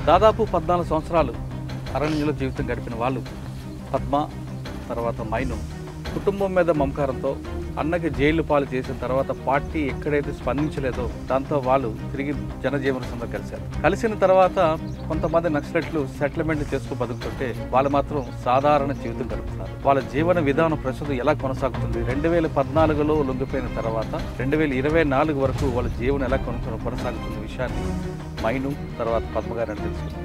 దాదాపు 14 సంవత్సరాలు అరణ్యంలో జీవితం గడిపిన వాళ్ళు పద్మ తర్వాత మైను కుటుంబం మీద మమకారంతో అన్నకి జైలు పాలు చేసిన తర్వాత పార్టీ ఎక్కడైతే స్పందించలేదో దాంతో వాళ్ళు తిరిగి జనజీవన సంఘం కలిశారు. కలిసిన తర్వాత కొంతమంది నక్సలైట్లు సెటిల్మెంట్ చేసుకుని బతుకుతుంటే వాళ్ళు మాత్రం సాధారణ జీవితం గడుపుతున్నారు. వాళ్ళ జీవన విధానం ప్రస్తుతం ఎలా కొనసాగుతుంది, 2014లో లొంగిపోయిన తర్వాత 2024 వరకు వాళ్ళ జీవనం ఎలా కొనసాగుతున్న విషయాన్ని మైను తర్వాత పద్మగారిని తెలుసుకుంది.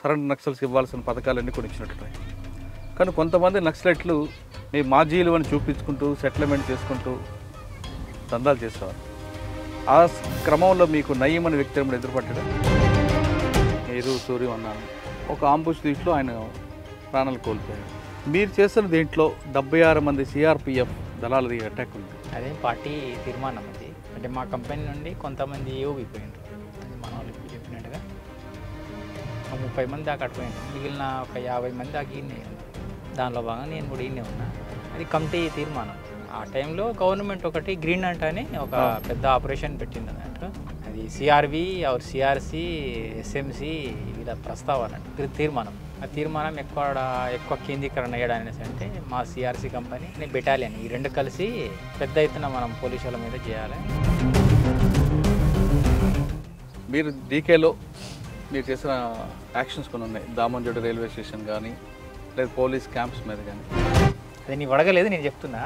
సరెండర్ నక్సల్స్కి ఇవ్వాల్సిన పథకాలన్నీ కొన్ని ఇచ్చినట్టున్నాయి. కానీ కొంతమంది నక్సలైట్లు మీ మాజీలు అని చూపించుకుంటూ సెటిల్మెంట్ చేసుకుంటూ దందాలు చేసేవారు. ఆ క్రమంలో మీకు నయీం అనే వ్యక్తి ఎదురుపడ్డాడు. మీరు సూర్యం అన్నాను ఒక ఆంబుష్ దీంట్లో ఆయన ప్రాణాలు కోల్పోయాడు. మీరు చేస్తున్న దీంట్లో 76 మంది సిఆర్పిఎఫ్ దళాలది అటాక్ ఉంది. అదే పార్టీ తీర్మానం అది. అంటే మా కంపెనీ నుండి కొంతమంది ఏఓబిపోయిండ్రు. అది మన వాళ్ళకి చెప్పినట్టుగా 30 మంది దాకా అటుపోయింది. మిగిలిన ఒక 50 మంది దాకా ఈయనే. దానిలో భాగంగా నేను కూడా ఈయనే ఉన్నా. అది కమిటీ తీర్మానం. ఆ టైంలో గవర్నమెంట్ ఒకటి గ్రీన్ అంట్ అని ఒక పెద్ద ఆపరేషన్ పెట్టింది అన్నట్టు. అది సిఆర్వి ఆర్ సిఆర్సి ఎస్ఎంసి వీళ్ళ ప్రస్తావన తీర్మానం. ఆ తీర్మానం ఎక్కువ కేంద్రీకరణ అయ్యడానికి అంటే మా సిఆర్సి కంపెనీ బెటాలియన్ ఈ రెండు కలిసి పెద్ద ఎత్తున మనం పోలీసుల మీద చేయాలి. మీరు డీకేలో మీరు చేసిన యాక్షన్స్ కొన్ని ఉన్నాయి. దామంజోడు రైల్వే స్టేషన్ కానీ లేదా పోలీస్ క్యాంప్స్ మీద కానీ. అది నీ అడగలేదు, నేను చెప్తున్నా.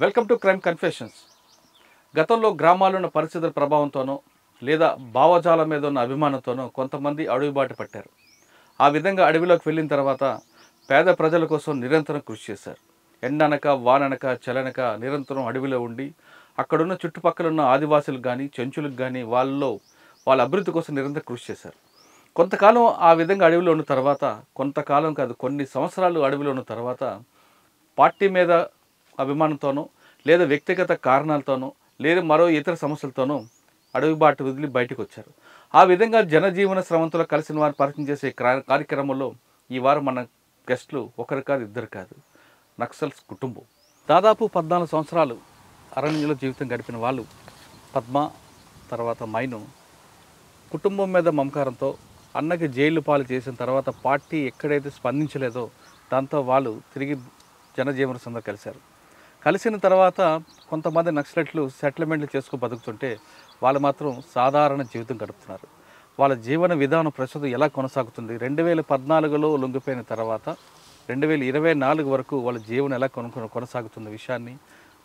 Welcome to crime confessions. గతంలో గ్రామాల్లో ఉన్న పరిస్థితుల ప్రభావంతోనో లేదా భావజాలం మీద ఉన్న అభిమానంతోనో కొంతమంది అడవి బాట పట్టారు. ఆ విధంగా అడవిలోకి వెళ్ళిన తర్వాత పేద ప్రజల కోసం నిరంతరం కృషి చేశారు. ఎండనక వాననక చలనక నిరంతరం అడవిలో ఉండి అక్కడున్న చుట్టుపక్కల ఉన్న ఆదివాసులకు కానీ చెంచులకు కానీ వాళ్ళ అభివృద్ధి కోసం నిరంతరం కృషి చేశారు. కొంతకాలం ఆ విధంగా అడవిలో ఉన్న తర్వాత, కొంతకాలం కాదు కొన్ని సంవత్సరాలు అడవిలో ఉన్న తర్వాత పార్టీ మీద అభిమానంతోనో లేదా వ్యక్తిగత కారణాలతోనో లేదా మరో ఇతర సమస్యలతోనో అడవి బాట వదిలి బయటకు వచ్చారు. ఆ విధంగా జనజీవన స్రవంతులో కలిసిన వారిని పరిచయం చేసే కార్యక్రమంలో ఈ వారం మన గెస్టులు ఒకరు కాదు ఇద్దరు కాదు, నక్సల్స్ కుటుంబం. దాదాపు 14 సంవత్సరాలు అరణ్యంలో జీవితం గడిపిన వాళ్ళు పద్మ తర్వాత మైను కుటుంబం మీద మమకారంతో అన్నకి జైలు పాలు చేసిన తర్వాత పార్టీ ఎక్కడైతే స్పందించలేదో దాంతో వాళ్ళు తిరిగి జనజీవన సంఘం కలిశారు. కలిసిన తర్వాత కొంతమంది నక్సలైట్లు సెటిల్మెంట్లు చేసుకుని బతుకుతుంటే వాళ్ళు మాత్రం సాధారణ జీవితం గడుపుతున్నారు. వాళ్ళ జీవన విధానం ప్రస్తుతం ఎలా కొనసాగుతుంది, 2014లో లొంగిపోయిన తర్వాత 2024 వరకు వాళ్ళ జీవనం ఎలా కొనసాగుతున్న విషయాన్ని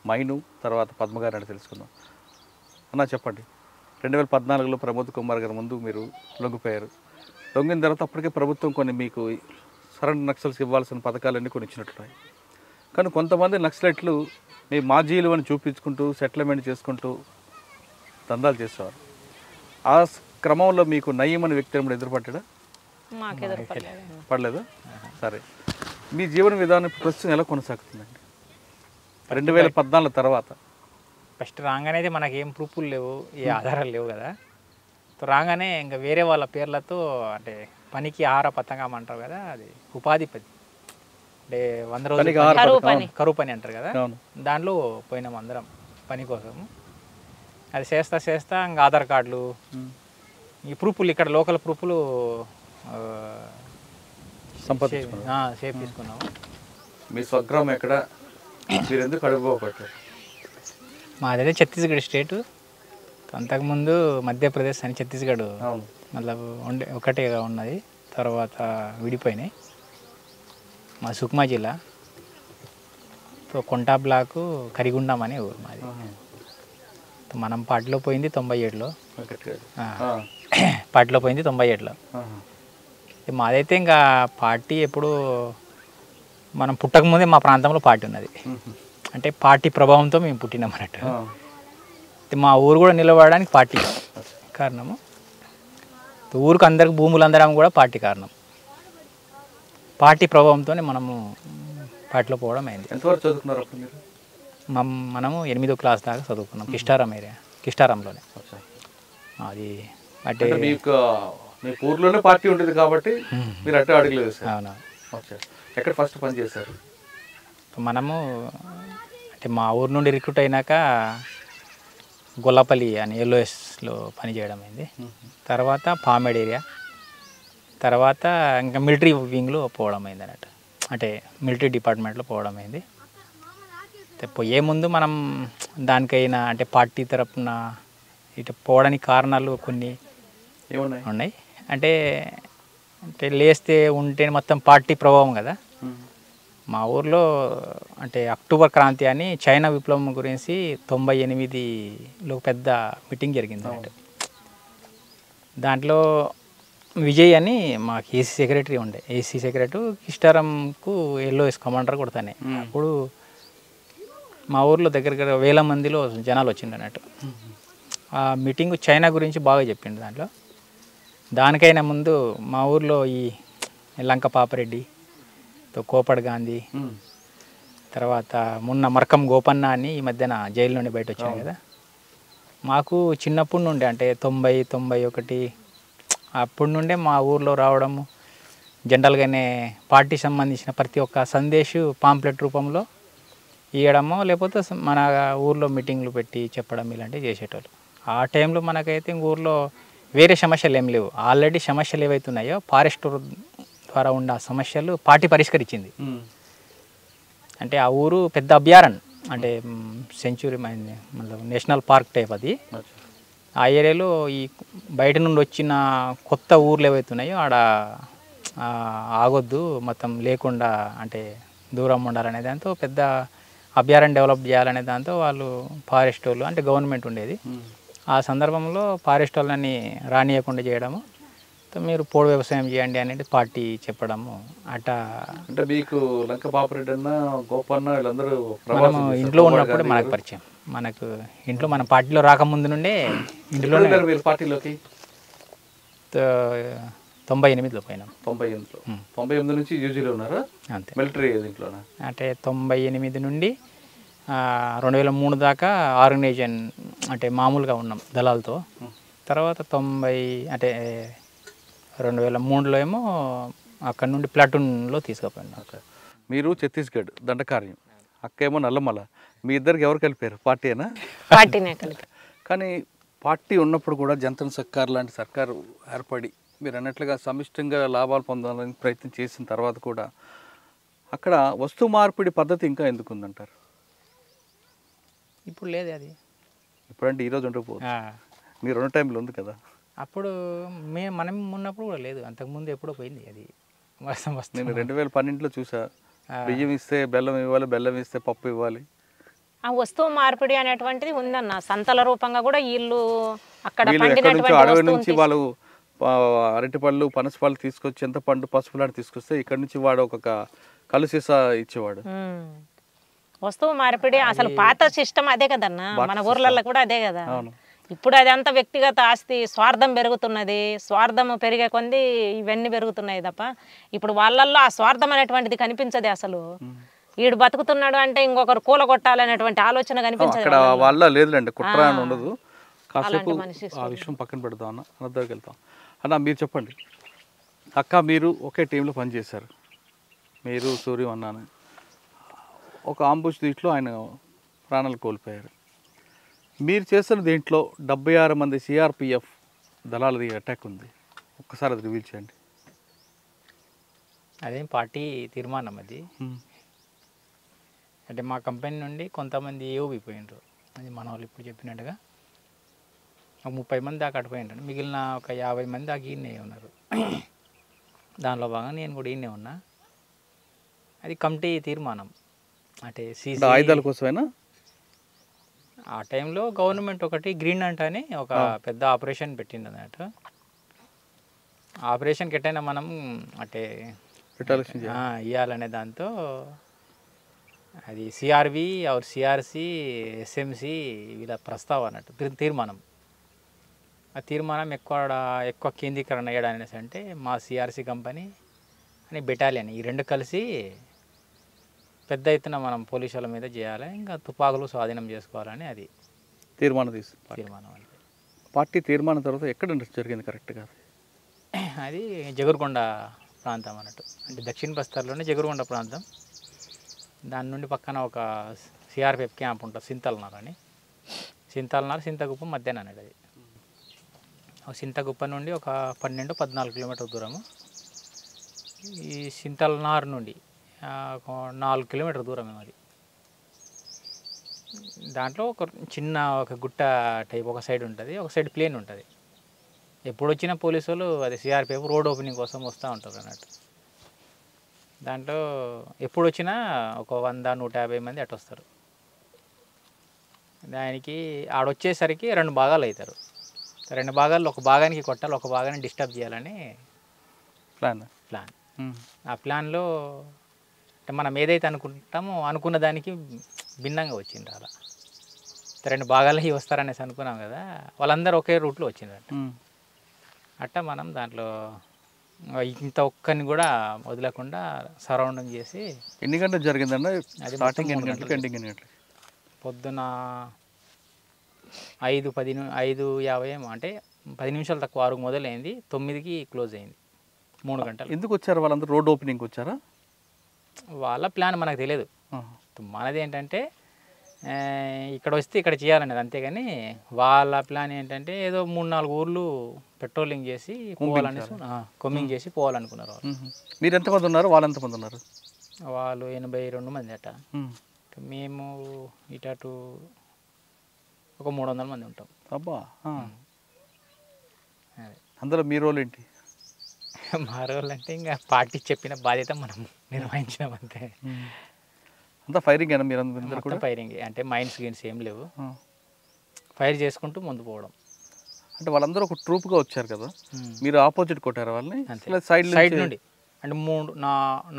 మైను తర్వాత పద్మగారిని తెలుసుకుందాం. అన్నా చెప్పండి, 2014లో ప్రమోద్ కుమార్ గారి ముందు మీరు లొంగిపోయారు. లొంగిన తర్వాత అప్పటికే ప్రభుత్వం కొన్ని మీకు సరెండర్ నక్సల్స్కి ఇవ్వాల్సిన పథకాలన్నీ కొన్ని ఇచ్చినట్టున్నాయి. కానీ కొంతమంది నక్సలైట్లు మీ మాజీలు అని చూపించుకుంటూ సెటిల్మెంట్ చేసుకుంటూ దందాలు చేసేవారు. ఆ క్రమంలో మీకు నయీం అనే వ్యక్తి ఎదురుపడ్డా? పడలేదు. సరే, మీ జీవన విధానం ప్రస్తుతం ఎలా కొనసాగుతుందండి 2014 తర్వాత? ఫస్ట్ రాగానే అయితే మనకి ఏం ప్రూఫ్లు లేవు, ఏ ఆధారాలు లేవు కదా. రాగానే ఇంకా వేరే వాళ్ళ పేర్లతో అంటే పనికి ఆహార పథకం అంటారు కదా, అది ఉపాధి పని అంటే 100 రోజులు కరువు పని అంటారు కదా, దాంట్లో పోయినాం అందరం పని కోసం. అది చేస్తా ఇంకా ఆధార్ కార్డులు ఈ ప్రూఫ్లు ఇక్కడ లోకల్ ప్రూఫ్లు సేఫ్ తీసుకున్నాము. మీ స్వగ్రామం ఎక్కడ, మీరు ఎందుకు అడుగుపోబట్టారు? మాదైతే ఛత్తీస్గఢ్ స్టేటు. అంతకుముందు మధ్యప్రదేశ్ అని ఛత్తీస్గఢ్ మళ్ళీ ఒకటే ఉన్నది, తర్వాత విడిపోయినాయి. మా సుక్మా జిల్లా కొంటా బ్లాకు కరిగుండం అనే ఊరు మాది. మనం పార్టీలో పోయింది 97లో, పార్టీలో పోయింది 97లో. మాదైతే ఇంకా పార్టీ ఎప్పుడు మనం పుట్టకముందే మా ప్రాంతంలో పార్టీ ఉన్నది. అంటే పార్టీ ప్రభావంతో మేము పుట్టినాం అన్నట్టు. మా ఊరు కూడా నిలబడడానికి పార్టీ కారణము. ఊరికి అందరికి భూములు అందడం కూడా పార్టీ కారణం. పార్టీ ప్రభావంతో మనము పార్టీలో పోవడం అయింది. ఎంతవరకు చదువుకున్నారు అప్పుడు మీరు? మనము 8వ క్లాస్ దాకా చదువుకున్నాం కిష్టారం ఏరియా, కిష్టారంలోనే. అది అంటే మీ ఊర్లోనే పార్టీ ఉండేది కాబట్టి మీరు అట్టే అడుగులు వేసారు. అవునా. ఎక్కడ ఫస్ట్ పని చేశారు? మనము అంటే మా ఊరు నుండి రిక్రూట్ అయినాక గొల్లపల్లి అని ఎల్ఓఎస్లో పనిచేయడం అయింది. తర్వాత పామేడ్ ఏరియా, తర్వాత ఇంకా మిలిటరీ వింగ్లో పోవడం అయింది అన్నట్టు. అంటే మిలిటరీ డిపార్ట్మెంట్లో పోవడం అయింది. పోయే ముందు మనం దానికైనా అంటే పార్టీ తరపున ఇటు పోవడానికి కారణాలు కొన్ని ఉన్నాయి. అంటే అంటే లేస్తే ఉంటే మొత్తం పార్టీ ప్రభావం కదా. మా ఊర్లో అంటే అక్టోబర్ క్రాంతి అని చైనా విప్లవం గురించి 98లో పెద్ద మీటింగ్ జరిగింది అన్నట్టు. దాంట్లో విజయ్ అని మాకు ఏసీ సెక్రటరీ ఉండే, ఏసీ సెక్రటరీ కిష్టారంకు ఎల్ఓఎస్ కమాండర్ కొడతానే. అప్పుడు మా ఊర్లో దగ్గర వేల మందిలో జనాలు వచ్చిండు అన్నట్టు. ఆ మీటింగ్ చైనా గురించి బాగా చెప్పిండు. దాంట్లో దానికైనా ముందు మా ఊర్లో ఈ లంక పాపరెడ్డి, కోపడ్ గాంధీ, తర్వాత మొన్న మరకం గోపన్న అని ఈ మధ్యన జైలు నుండి బయట వచ్చాను కదా. మాకు చిన్నప్పటి నుండి అంటే 90, 91 అప్పటి నుండే మా ఊర్లో రావడము, జనరల్గానే పార్టీ సంబంధించిన ప్రతి ఒక్క సందేశం పాంప్లెట్ రూపంలో ఇవ్వడము, లేకపోతే మన ఊర్లో మీటింగ్లు పెట్టి చెప్పడం ఇలాంటివి చేసేటోళ్ళు. ఆ టైంలో మనకైతే ఊర్లో వేరే సమస్యలు ఏం లేవు. ఆల్రెడీ సమస్యలు ఏవైతున్నాయో ఫారెస్ట్ ద్వారా ఉన్న సమస్యలు పార్టీ పరిష్కరించింది. అంటే ఆ ఊరు పెద్ద అభయారణ్యం, అంటే సెంచురీ నేషనల్ పార్క్ టైప్ అది. ఆ ఏరియాలో ఈ బయట నుండి వచ్చిన కొత్త ఊర్లు ఏవైతున్నాయో ఆడ ఆగొద్దు, మొత్తం లేకుండా అంటే దూరం ఉండాలనే దాంతో పెద్ద అభయారణ్యం డెవలప్ చేయాలనే దాంతో వాళ్ళు ఫారెస్ట్ వాళ్ళు అంటే గవర్నమెంట్ ఉండేది. ఆ సందర్భంలో ఫారెస్ట్ వాళ్ళని రానియకుండా చేయడము, మీరు పోడు వ్యవసాయం చేయండి అనేది పార్టీ చెప్పడము. అట్టా అంటే మీకు లంక పాపరెడ్డి అన్న, గోపన్న వీళ్ళందరూ మనము ఇంట్లో ఉన్నప్పుడు మనకు పరిచయం. మనకు ఇంట్లో మన పార్టీలో రాకముందు నుండే ఇంట్లోనే. మీరు పార్టీలోకి 98లో పోయినాం. 98 నుంచి యూజీలో ఉన్నారా? అంతే. మిలిటరీ దీంట్లోనా? అంటే 98 నుండి 2003 దాకా ఆర్గనైజేషన్ అంటే మామూలుగా ఉన్నాం దళాలతో. తర్వాత 90 అంటే 2003లో ఏమో అక్కడ నుండి ప్లాటూన్లో తీసుకుపోయినాం. మీరు ఛత్తీస్గఢ్ దండకార్యం, అక్క ఏమో నల్లమల, మీ ఇద్దరికి ఎవరు కలిపారు? పార్టీనా? పార్టీనే కలిపి. కానీ పార్టీ ఉన్నప్పుడు కూడా జంతన్ సర్కార్ లాంటి సర్కారు ఏర్పడి మీరు అన్నట్లుగా సమిష్టంగా లాభాలు పొందాలని ప్రయత్నం చేసిన తర్వాత కూడా అక్కడ వస్తు మార్పిడి పద్ధతి ఇంకా ఎందుకు ఉందంటారు? ఇప్పుడు లేదు అది. ఇప్పుడంటే ఈరోజు ఉండకపోదు, మీరు ఉన్న టైంలో ఉంది కదా. అప్పుడు మనం ఉన్నప్పుడు కూడా లేదు, అంతకుముందు ఎప్పుడో పోయింది అది. నేను 2012లో చూసా, బియ్యం ఇస్తే బెల్లం ఇవ్వాలి, బెల్లం ఇస్తే పప్పు ఇవ్వాలి. ఆ వస్తువు మార్పిడి అనేటువంటిది ఉందన్న. సంతల రూపంగా కూడా వీళ్ళు అక్కడ అడవి నుంచి వాళ్ళు అరటిపళ్ళు, పనసపళ్ళు తీసుకొచ్చి చింతపండు, పసుపులాంటి తీసుకొస్తే ఇక్కడ నుంచి వాడు ఒక కలు సీసా ఇచ్చేవాడు. వస్తువు మార్పిడి అసలు పాత సిస్టమ్ అదే కదన్నా, మన ఊర్లలో కూడా అదే కదా. ఇప్పుడు అదంతా వ్యక్తిగత ఆస్తి, స్వార్థం పెరుగుతున్నది. స్వార్థం పెరిగే కొంది ఇవన్నీ పెరుగుతున్నాయి తప్ప ఇప్పుడు వాళ్ళల్లో ఆ స్వార్థం అనేటువంటిది కనిపించదు. అసలు వీడు బతుకుతున్నాడు అంటే ఇంకొకరు కూలగొట్టాలనేటువంటి ఆలోచన కనిపించదు. అక్కడ వాళ్ళ లేదులేండి, కుట్ర అని ఉండదు. కాసేపు ఆ విషయం పక్కన పెడతాం అన్న, అన్నదానికి వెళ్తాం అన్న. మీరు చెప్పండి అక్క, మీరు ఒకే టీంలో పనిచేశారు, మీరు సూర్యం అన్నాను. ఒక ఆంబుష్ దీంట్లో ఆయన ప్రాణాలు కోల్పోయారు. మీరు చేస్తున్న దీంట్లో 76 మంది సిఆర్పిఎఫ్ దళాలది అటాక్ ఉంది, ఒక్కసారి అది రివీల్ చేయండి. అదేం పార్టీ తీర్మానం అది. అంటే మా కంపెనీ నుండి కొంతమంది ఏఓబి పోయినరు, అది మన వాళ్ళు ఇప్పుడు చెప్పినట్టుగా ఒక 30 మంది దాకా అటుపోయినారు. మిగిలిన ఒక 50 మంది దాకా ఈయనే ఉన్నారు. దానిలో భాగంగా నేను కూడా ఈయనే ఉన్నా. అది కమిటీ తీర్మానం. అంటే సీసీ ఆయుధాల కోసమేనా? ఆ టైంలో గవర్నమెంట్ ఒకటి గ్రీన్ అంట్ అని ఒక పెద్ద ఆపరేషన్ పెట్టింది అన్నట్టు. ఆపరేషన్కి ఎట్టయినా మనం అంటే ఇవ్వాలనే దాంతో అది సిఆర్వి ఆర్ సిఆర్సి, ఎస్ఎంసి వీళ్ళ ప్రస్తావన అన్నట్టు తీర్మానం. ఆ తీర్మానం ఎక్కువ కేంద్రీకరణ అయ్యడానికి అంటే మా సిఆర్సి కంపెనీ అని బెటాలియన్ ఈ రెండు కలిసి పెద్ద ఎత్తున మనం పోలీసుల మీద చేయాలి, ఇంకా తుపాకులు స్వాధీనం చేసుకోవాలని అది తీర్మానం తీర్మానం. అంటే పార్టీ తీర్మానం తర్వాత ఎక్కడ జరిగింది కరెక్ట్గా? అది జగురుకొండ ప్రాంతం అన్నట్టు, అంటే దక్షిణ బస్తార్లోనే జగురుకొండ ప్రాంతం. దాని నుండి పక్కన ఒక సిఆర్పిఎఫ్ క్యాంప్ ఉంటుంది సింతల్నార్ అని, సింతగుప్ప మధ్యాహ్నం అనేది. అది సింతగుప్ప నుండి ఒక 12-14 కిలోమీటర్ల దూరము. ఈ సింతల్నార్ నుండి ఒక 4 కిలోమీటర్ల దూరం అది. దాంట్లో ఒక గుట్ట టైప్ ఒక సైడ్ ఉంటుంది, ఒక సైడ్ ప్లేన్ ఉంటుంది. ఎప్పుడు వచ్చిన పోలీసు వాళ్ళు అది సిఆర్పిఎఫ్ రోడ్ ఓపెనింగ్ కోసం వస్తూ ఉంటారు అన్నట్టు. దాంట్లో ఎప్పుడు వచ్చినా ఒక 100-150 మంది అటు వస్తారు. దానికి ఆడొచ్చేసరికి 2 భాగాలు అవుతారు. 2 భాగాల్లో ఒక భాగానికి కొట్టాలి, ఒక భాగాన్ని డిస్టర్బ్ చేయాలని ప్లాన్. ఆ ప్లాన్లో అంటే మనం ఏదైతే అనుకుంటామో అనుకున్న దానికి భిన్నంగా వచ్చిండ్రు. అలా 2 భాగాలకి వస్తారనేసి అనుకున్నాం కదా, వాళ్ళందరూ ఒకే రూట్లో వచ్చిండ్రు. అట్టా మనం దాంట్లో ఇంత ఒక్కరిని కూడా వదలకుండా సరౌండింగ్ చేసి. ఎన్ని గంటలు జరిగిందన్న? అది స్టార్టింగ్ ఎన్ని గంటలకు, ఎండింగ్ ఎన్ని గంటలకు? పొద్దున 5:50 ఏమో, అంటే 10 నిమిషాలు తక్కువ 6కు మొదలైంది, 9కి క్లోజ్ అయింది. 3 గంటలు. ఎందుకు వచ్చారు వాళ్ళందరూ? రోడ్ ఓపెనింగ్ వచ్చారా? వాళ్ళ ప్లాన్ మనకు తెలియదు. మనది ఏంటంటే ఇక్కడ వస్తే ఇక్కడ చేయాలనేది, అంతేగాని వాళ్ళ ప్లాన్ ఏంటంటే ఏదో 3-4 ఊర్లు పెట్రోలింగ్ చేసి పోవాలనేసి కొమ్మింగ్ చేసి పోవాలనుకున్నారు వాళ్ళు. మీరు ఎంతమంది ఉన్నారు, వాళ్ళు ఎంతమంది ఉన్నారు? వాళ్ళు 82 మంది అట. మేము ఇటు ఒక 300 మంది ఉంటాం. అబ్బా. అందులో మీ రోల్ ఏంటి? మా రోల్ అంటే ఇంకా పార్టీ చెప్పిన బాధ్యత మనం నిర్వహించినాం అంతే. అంతా ఫైరింగ్ అయినా మీరు అందరూ కూడా? ఫైరింగ్ అంటే మైన్స్ గేమ్స్ ఏం లేవు, ఫైర్ చేసుకుంటూ ముందు పోవడం. అంటే వాళ్ళందరూ ఒక ట్రూప్గా వచ్చారు కదా, మీరు ఆపోజిట్ కొట్టారు వాళ్ళని? సైడ్ నుండి అంటే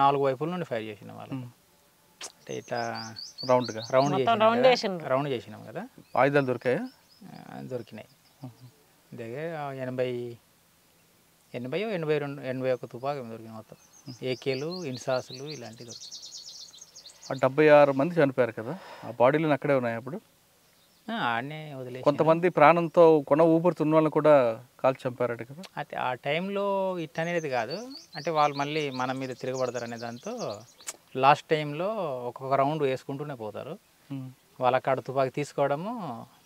4 వైపుల నుండి ఫైర్ చేసిన వాళ్ళు. అంటే ఇట్లా రౌండ్ చేసినాం కదా. ఆయుధాలు దొరికాయా? దొరికినాయి. దగ్గర 81 తుపాకీ దొరికినాయి మొత్తం. ఏకేలు, ఇన్సాసులు ఇలాంటివి దొరికినాయి. 76 మంది చనిపోయారు కదా, ఆ బాడీలు అక్కడే ఉన్నాయి అప్పుడు? ఆడనే వదిలేసి. కొంతమంది ప్రాణంతో కొన ఊపిరితున్న వాళ్ళని కూడా కాల్చి చంపారట కదా. అయితే ఆ టైంలో ఇట్ అనేది కాదు, అంటే వాళ్ళు మళ్ళీ మన మీద తిరగబడతారు అనే దాంతో లాస్ట్ టైంలో ఒక్కొక్క రౌండ్ వేసుకుంటూనే పోతారు. వాళ్ళకాడ తుపాకీ తీసుకోవడము,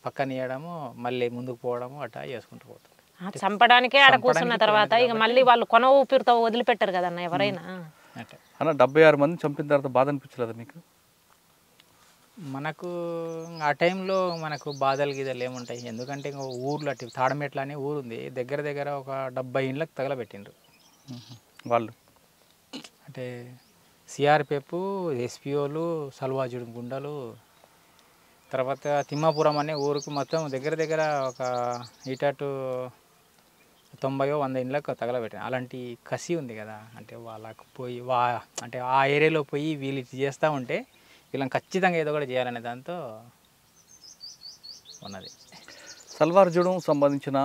పక్కన ఇవ్వడము, మళ్ళీ ముందుకు పోవడము అట్లా చేసుకుంటూ పోతారు. చంపడానికే ఆడ కూర్చున్న తర్వాత ఇక మళ్ళీ వాళ్ళు కొన ఊపిరితో వదిలిపెట్టారు కదన్న ఎవరైనా. అన్న 76 మంది చంపిన తర్వాత బాధ అనిపించలేదా మీకు? మనకు ఆ టైంలో మనకు బాధలు గీదలు ఏముంటాయి, ఎందుకంటే ఇంకా ఊర్లో అటు తాడమెట్ల అనే ఊరు ఉంది, దగ్గర ఒక 70 ఇండ్లకు తగలబెట్టిండ్రు వాళ్ళు. అంటే సిఆర్పిఎఫ్, ఎస్పీఓలు, సల్వాజుడు గుండలు, తర్వాత తిమ్మాపురం అనే ఊరుకు మొత్తం దగ్గర ఒక ఇటు 90-100 ఇండ్లకు తగలబెట్టాను. అలాంటి కసి ఉంది కదా, అంటే వాళ్ళకు పోయి అంటే ఆ ఏరియాలో పోయి వీళ్ళు చేస్తూ ఉంటే వీళ్ళని ఖచ్చితంగా ఏదో కూడా చేయాలనే దాంతో ఉన్నది. సల్వార్జుడం సంబంధించిన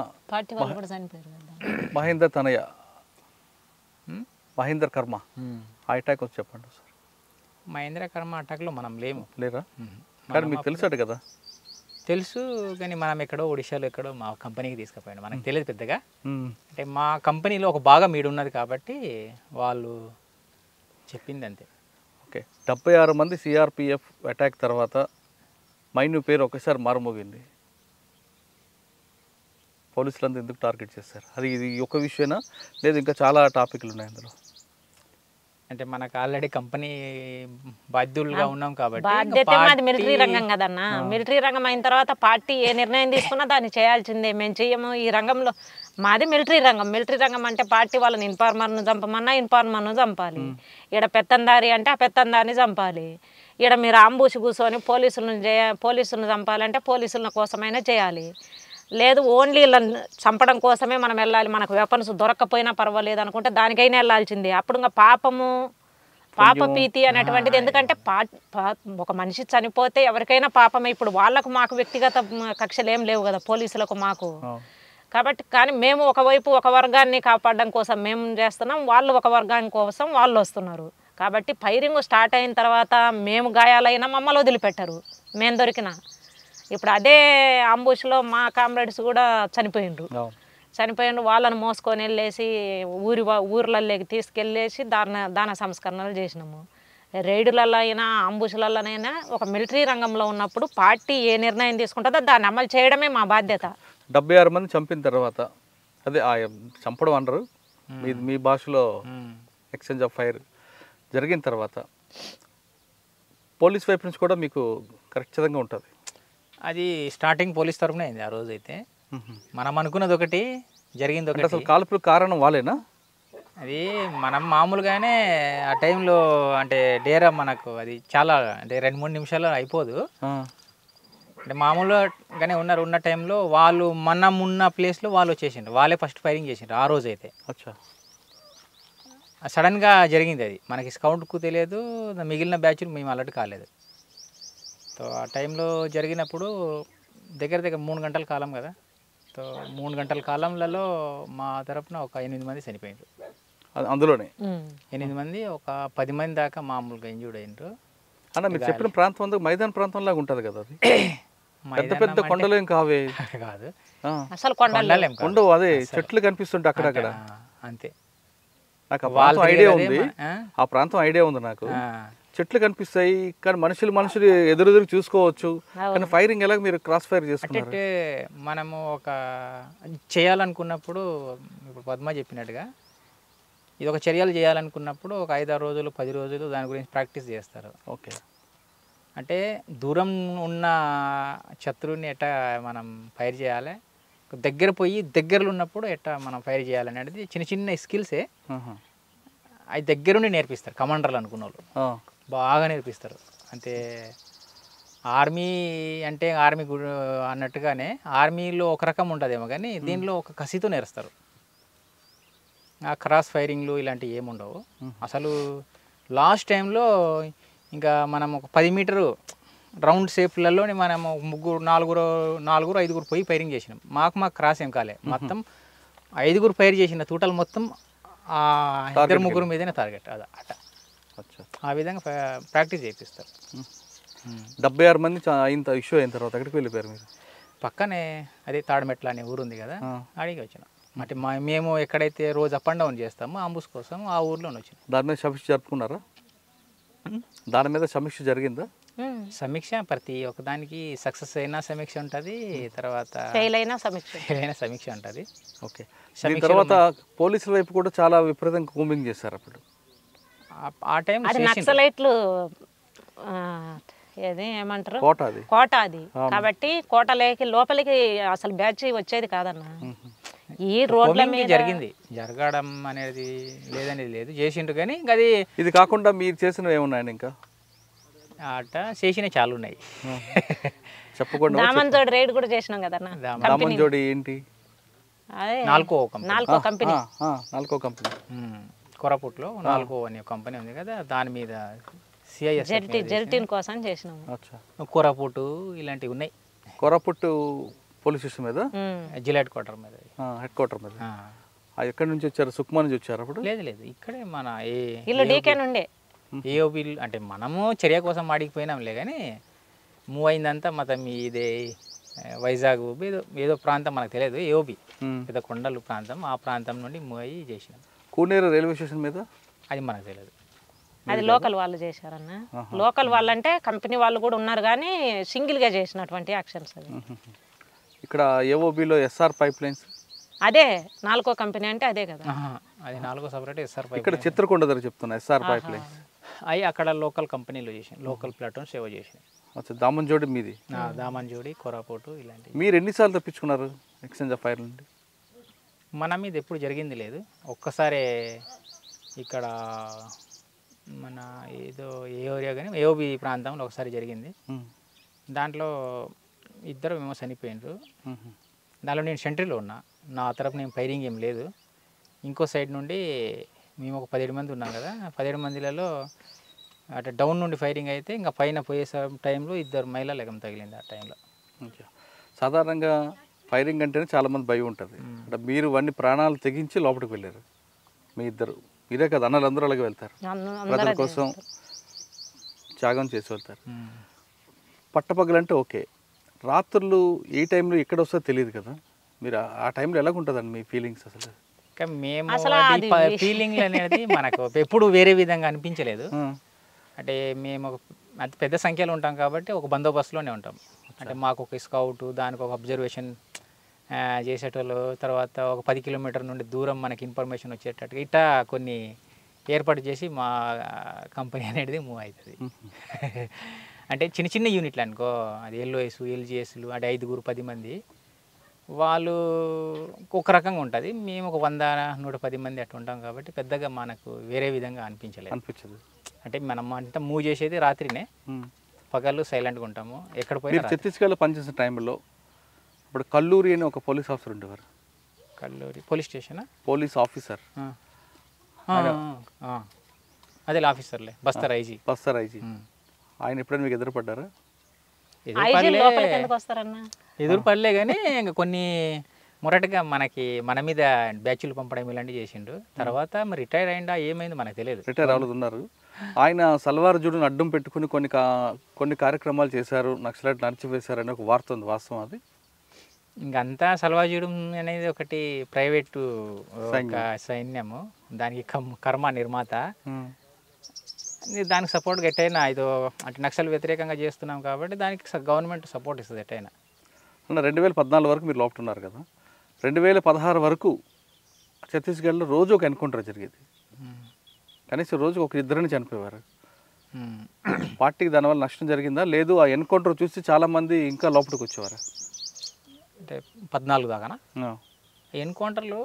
మహేందర్ తనయ మహేందర్ కర్మ ఆ అటాక్ వచ్చి చెప్పండి సార్. మహేంద్ర కర్మ అటాక్లో మనం లేరా? కానీ మీకు తెలుసాడు కదా? తెలుసు, కానీ మనం ఎక్కడో ఒడిశాలో ఎక్కడో మా కంపెనీకి తీసుకుపోయాడు, మనకు తెలియదు పెద్దగా. అంటే మా కంపెనీలో ఒక భాగం ఈడు ఉన్నది కాబట్టి వాళ్ళు చెప్పింది అంతే. ఓకే. 76 మంది సిఆర్పిఎఫ్ అటాక్ తర్వాత మైను పేరు ఒకసారి మారుమోగింది. పోలీసులంతా ఎందుకు టార్గెట్ చేస్తారు? ఇది ఒక విషయనా లేదు ఇంకా చాలా టాపిక్లు ఉన్నాయి అందులో? అంటే మనకు ఆల్రెడీ కంపెనీ బాధ్యులుగా ఉన్నాం కాబట్టి. బాధ్యత మాది మిలిటరీ రంగం కదన్నా. మిలిటరీ రంగం అయిన తర్వాత పార్టీ ఏ నిర్ణయం తీసుకున్నా దాన్ని చేయాల్సిందే. మేము చెయ్యము ఈ రంగంలో. మాది మిలిటరీ రంగం. మిలిటరీ రంగం అంటే పార్టీ వాళ్ళని ఇన్ఫార్మర్ను చంపమన్నా ఇన్ఫార్మర్ను చంపాలి. ఈడ పెత్తందారి అంటే ఆ పెత్తందారిని చంపాలి. ఈడ మీరు ఆంబూసి కూర్చొని పోలీసులను చంపాలంటే పోలీసుల కోసమైనా చేయాలి. లేదు ఓన్లీ వీళ్ళని చంపడం కోసమే మనం వెళ్ళాలి, మనకు వెపన్స్ దొరక్కపోయినా పర్వాలేదు అనుకుంటే దానికైనా వెళ్ళాల్సిందే. అప్పుడు ఇంకా పాపభీతి అనేటువంటిది. ఎందుకంటే ఒక మనిషి చనిపోతే ఎవరికైనా పాపమే. ఇప్పుడు వాళ్ళకు మాకు వ్యక్తిగత కక్షలు ఏం లేవు కదా పోలీసులకు మాకు. కాబట్టి కానీ మేము ఒకవైపు ఒక వర్గాన్ని కాపాడడం కోసం మేము చేస్తున్నాం, వాళ్ళు ఒక వర్గాన్ని కోసం వాళ్ళు వస్తున్నారు. కాబట్టి ఫైరింగ్ స్టార్ట్ అయిన తర్వాత మేము గాయాలైనా మమ్మల్ని వదిలిపెట్టరు మేము దొరికినా. ఇప్పుడు అదే అంబుష్లో మా కామ్రేడ్స్ కూడా చనిపోయిండ్రు. వాళ్ళని మోసుకొని వెళ్ళేసి ఊర్లలోకి తీసుకెళ్ళేసి దాన సంస్కరణలు చేసినాము. రైడులలో అయినా అంబుషులలోనైనా ఒక మిలిటరీ రంగంలో ఉన్నప్పుడు పార్టీ ఏ నిర్ణయం తీసుకుంటుందో దాన్ని అమలు చేయడమే మా బాధ్యత. 76 మంది చంపిన తర్వాత అదే చంపడం అనరు, మీ భాషలో ఎక్స్చేంజ్ ఆఫ్ ఫైర్ జరిగిన తర్వాత పోలీస్ వైపు నుంచి కూడా మీకు ఖచ్చితంగా ఉంటుంది. అది స్టార్టింగ్ పోలీస్ తరఫున అయింది. ఆ రోజు అయితే మనం అనుకున్నది ఒకటి, జరిగింది ఒకటి. అసలు కాల్పుల కారణం వాళ్ళేనా? అది మనం మామూలుగానే ఆ టైంలో అంటే డేరా మనకు అది చాలా అంటే 2-3 నిమిషాలు అయిపోదు. అంటే మామూలుగానే ఉన్న టైంలో వాళ్ళు మనం ఉన్న ప్లేస్లో వాళ్ళు వచ్చేసిండ్రు, వాళ్ళే ఫస్ట్ ఫైరింగ్ చేసిండ్రు ఆ రోజు అయితే. సడన్గా జరిగింది అది, మనకి స్కౌట్కు తెలియదు, మిగిలిన బ్యాచ్లు మేము అలర్ట్ కాలేదు. సో ఆ టైంలో జరిగినప్పుడు దగ్గర 3 గంటల కాలం కదా. సో 3 గంటల కాలంలో మా తరపున ఒక 8 మంది చనిపోయిండ్రు. అందులోనే 8 మంది, ఒక 10 మంది దాకా మామూలుగా ఇంజూర్డ్ అయినరు. అన్న మీరు చెప్పిన ప్రాంతం అంతా మైదాన ప్రాంతం లాగా ఉంటుంది కదా, అది పెద్ద పెద్ద కొండలు ఏం కావే కాదు, అసలు కొండ అదే చెట్లు కనిపిస్తుంటే అక్కడక్కడ అంతే. నాకు ఆ ప్రాంతం ఐడియా ఉంది నాకు. చెట్లు కనిపిస్తాయి కానీ మనుషులు ఎదురెదురు చూసుకోవచ్చు, కానీ ఫైరింగ్ ఎలా మీరు క్రాస్ ఫైర్ చేసుకుంటారు? అంటే మనము ఒక చేయాలనుకున్నప్పుడు ఇప్పుడు పద్మ చెప్పినట్టుగా ఇది ఒక చర్యలు చేయాలనుకున్నప్పుడు ఒక 5-6 రోజులు 10 రోజులు దాని గురించి ప్రాక్టీస్ చేస్తారు. ఓకే, అంటే దూరం ఉన్న శత్రువుని ఎట్టా మనం ఫైర్ చేయాలి, దగ్గరలో ఉన్నప్పుడు ఎట్టా మనం ఫైర్ చేయాలనేది చిన్న చిన్న స్కిల్సే అవి దగ్గరుండి నేర్పిస్తారు కమాండర్లు అనుకున్న వాళ్ళు, బాగా నేర్పిస్తారు. అంటే ఆర్మీ అంటే ఆర్మీ అన్నట్టుగానే ఆర్మీలో ఒక రకం ఉంటుందేమో కానీ దీనిలో ఒక కసితో నేర్స్తారు. ఆ క్రాస్ ఫైరింగ్లు ఇలాంటివి ఏముండవు అసలు. లాస్ట్ టైంలో ఇంకా మనం ఒక 10 మీటరు రౌండ్ షేప్లలోని మనము 4-5 పోయి ఫైరింగ్ చేసినాం. మాకు క్రాస్ ఏం కాలే, మొత్తం 5 ఫైర్ చేసిన టోటల్ మొత్తం 2-3 మీదనే టార్గెట్. అట ఆ విధంగా ప్రాక్టీస్ చేపిస్తారు. 76 మంది ఇష్యూ అయిన తర్వాత ఎక్కడికి వెళ్ళిపోయారు మీరు? పక్కనే అదే తాడమెట్ల అనే ఊరు ఉంది కదా, అడిగి వచ్చినాం. అంటే మేము ఎక్కడైతే రోజు అప్ అండ్ డౌన్ చేస్తామో అంబుస్ కోసం ఆ ఊర్లోనే వచ్చినాం. దాని మీద సమీక్ష జరుపుకున్నారా? దాని మీద సమీక్ష జరిగిందా? సమీక్ష ప్రతి ఒక్కదానికి సక్సెస్ అయినా సమీక్ష ఉంటుంది, తర్వాత ఫెయిల్ అయినా సమీక్ష ఉంటుంది. ఓకే, తర్వాత పోలీసుల వైపు కూడా చాలా విపరీతంగా కూంబింగ్ చేశారు అప్పుడు. ఆ టైం నక్సలైట్లు ఏమంటారు కోట అది, కాబట్టి కోటలోకి లోపలికి అసలు బ్యాచ్ వచ్చేది కాదన్న. ఈ రోడ్ల మీద జరగడం అనేది లేదనేది లేదు, చేసిండ్రు. కానీ అది ఇది కాకుండా మీరు చేసినవి ఏమున్నాయండి? ఇంకా ఆట చేసిన చాలా ఉన్నాయి చెప్పకుండా. దామన్జోడి రైడ్ కూడా చేసినాం కదన్న. దామన్జోడి ఏంటి? నాల్కో కంపెనీ కొరపుట్లో నాల్కో అనే కంపెనీ ఉంది కదా, దాని మీద జెల్టిన్ కోసం చేసినాం. కొరపుట్టు ఇలాంటివి ఉన్నాయి. కొరపుట్టు పోలీస్ స్టేషన్ మీద, జిల్లా హెడ్ క్వార్టర్ మీద. ఎక్కడి నుంచి వచ్చారు? సుక్మా నుంచి వచ్చారు అప్పుడు? లేదు, ఇక్కడే మన డీకే నుండే ఏఓబి. అంటే మనము చర్య కోసం ఆడికిపోయినాంలే, కానీ మూవ్ అయిందంతా మొత్తం ఇదే వైజాగ్ ఏదో ప్రాంతం మనకు తెలియదు, ఏఓబి పెద్ద కొండలు ప్రాంతం, ఆ ప్రాంతం నుండి మూవ్ అయ్యి చేసినాం. కూనేరు రైల్వే స్టేషన్ మీద అది మనకు తెలియదు, అది లోకల్ వాళ్ళు చేశారన్న. లోకల్ వాళ్ళు అంటే కంపెనీ వాళ్ళు కూడా ఉన్నారు, కానీ సింగిల్గా చేసినటువంటి యాక్షన్స్ అది. ఇక్కడ ఏఓబిలో ఎస్ఆర్ పైప్ లైన్స్, అదే 4కో కంపెనీ అంటే అదే కదా, అది 4కో సపరేట్ ఎస్ఆర్ పైప్. ఇక్కడ చిత్రకొండ దగ్గర చెప్తున్నా ఎస్ఆర్ పైప్ లైన్స్ అవి అక్కడ లోకల్ కంపెనీలో చేసాను, లోకల్ ప్లాట్ఫామ్ సేవ చేసాను. దామన్జోడి మీది? దామన్జోడి, కొరాపోటు ఇలాంటివి. మీరు ఎన్నిసార్లు తప్పించుకున్నారు ఎక్స్చేంజ్ ఆఫ్ ఫైర్ నుండి? మన మీద ఎప్పుడు జరిగింది లేదు. ఒక్కసారి ఇక్కడ మన ఏదో ఏ ఏరియా కానీ ఏఓబి ప్రాంతంలో ఒకసారి జరిగింది. దాంట్లో 2 మేము చనిపోయినారు. దానిలో నేను సెంట్రీలో ఉన్నా, నా తరపు నేను ఫైరింగ్ ఏం లేదు. ఇంకో సైడ్ నుండి మేము ఒక 17 మంది ఉన్నాం కదా, 17 మందిలలో అటు డౌన్ నుండి ఫైరింగ్ అయితే ఇంకా పైన పోయే టైంలో 2 మహిళలకు తగిలింది. ఆ టైంలో సాధారణంగా ఫైరింగ్ అంటేనే చాలామంది భయం ఉంటుంది. అంటే మీరు వాడిని ప్రాణాలు తెగించి లోపలికి వెళ్ళారు మీ ఇద్దరు. మీరే కదా అన్నలు అందరూ అలాగే వెళ్తారు, ప్రజల కోసం త్యాగం చేసి వెళ్తారు. పట్టపగలంటే ఓకే, రాత్రులు ఏ టైంలో ఎక్కడ వస్తుందో తెలియదు కదా, మీరు ఆ టైంలో ఎలాగుంటుందండి మీ ఫీలింగ్స్ అసలు? ఇంకా మేము ఫీలింగ్ అనేది మనకు ఎప్పుడు వేరే విధంగా అనిపించలేదు. అంటే మేము అతి పెద్ద సంఖ్యలో ఉంటాం కాబట్టి ఒక బందోబస్తులోనే ఉంటాం. అంటే మాకు ఒక స్కౌట్, దానికి ఒక అబ్జర్వేషన్ చేసేటోళ్ళు, తర్వాత ఒక 10 కిలోమీటర్ నుండి దూరం మనకి ఇన్ఫర్మేషన్ వచ్చేటట్టుగా ఇట్లా కొన్ని ఏర్పాటు చేసి మా కంపెనీ అనేది మూవ్ అవుతుంది. అంటే చిన్న చిన్న యూనిట్లు అనుకో, అది ఎల్ఓఎస్, ఎల్జిఎస్లు, అంటే 5-10 మంది, వాళ్ళు ఒక రకంగా ఉంటుంది. మేము ఒక 100-110 మంది అట్లా ఉంటాం కాబట్టి పెద్దగా మనకు వేరే విధంగా అనిపించదు. అంటే మనం అంతా మూవ్ చేసేది రాత్రినే, పగలు సైలెంట్గా ఉంటాము. ఎక్కడ పోయినా. ఛత్తీస్గఢ్లో పనిచేసిన టైంలో ఇప్పుడు కల్లూరి అని ఒక పోలీస్ ఆఫీసర్ ఉండేవారు. Kalluri police station police officer, అదే ఆఫీసర్లే, బస్తర్ ఐజీ. ఆయన ఎప్పుడైనా మీకు ఎదురుపడ్డారా? ఎదురు పడలే కానీ ఇంకా కొన్ని మొరటగా మన మీద బ్యాచ్లు పంపడం ఇలాంటివి చేసిండు. తర్వాత మరి రిటైర్ అయిందా ఏమైంది మనకు తెలియదు. రిటైర్ అవ్వలేదు ఉన్నారు. ఆయన సల్వార్ జూడును అడ్డం పెట్టుకుని కొన్ని కార్యక్రమాలు చేశారు, నక్సలైట్ నడిచివేశారు అనే ఒక వార్త ఉంది, వాస్తవం అది? ఇంకంతా సల్వాజూడం అనేది ఒకటి ప్రైవేటు సైన్యము, దానికి కర్మ నిర్మాత, దానికి సపోర్ట్ ఎట్టయినా ఇదో అంటే నక్సల్ వ్యతిరేకంగా చేస్తున్నాం కాబట్టి దానికి గవర్నమెంట్ సపోర్ట్ ఇస్తుంది ఎట్టయినా. 2014 వరకు మీరు లోపల ఉన్నారు కదా, 2016 వరకు ఛత్తీస్గఢ్లో రోజు ఒక ఎన్కౌంటర్ జరిగేది, కనీసం రోజు ఒక ఇద్దరిని చనిపోయేవారు. పార్టీకి దానివల్ల నష్టం జరిగిందా? లేదు ఆ ఎన్కౌంటర్ చూసి చాలామంది ఇంకా లోపలికి వచ్చేవారు? అంటే 14 దాకానా ఎన్కౌంటర్లు,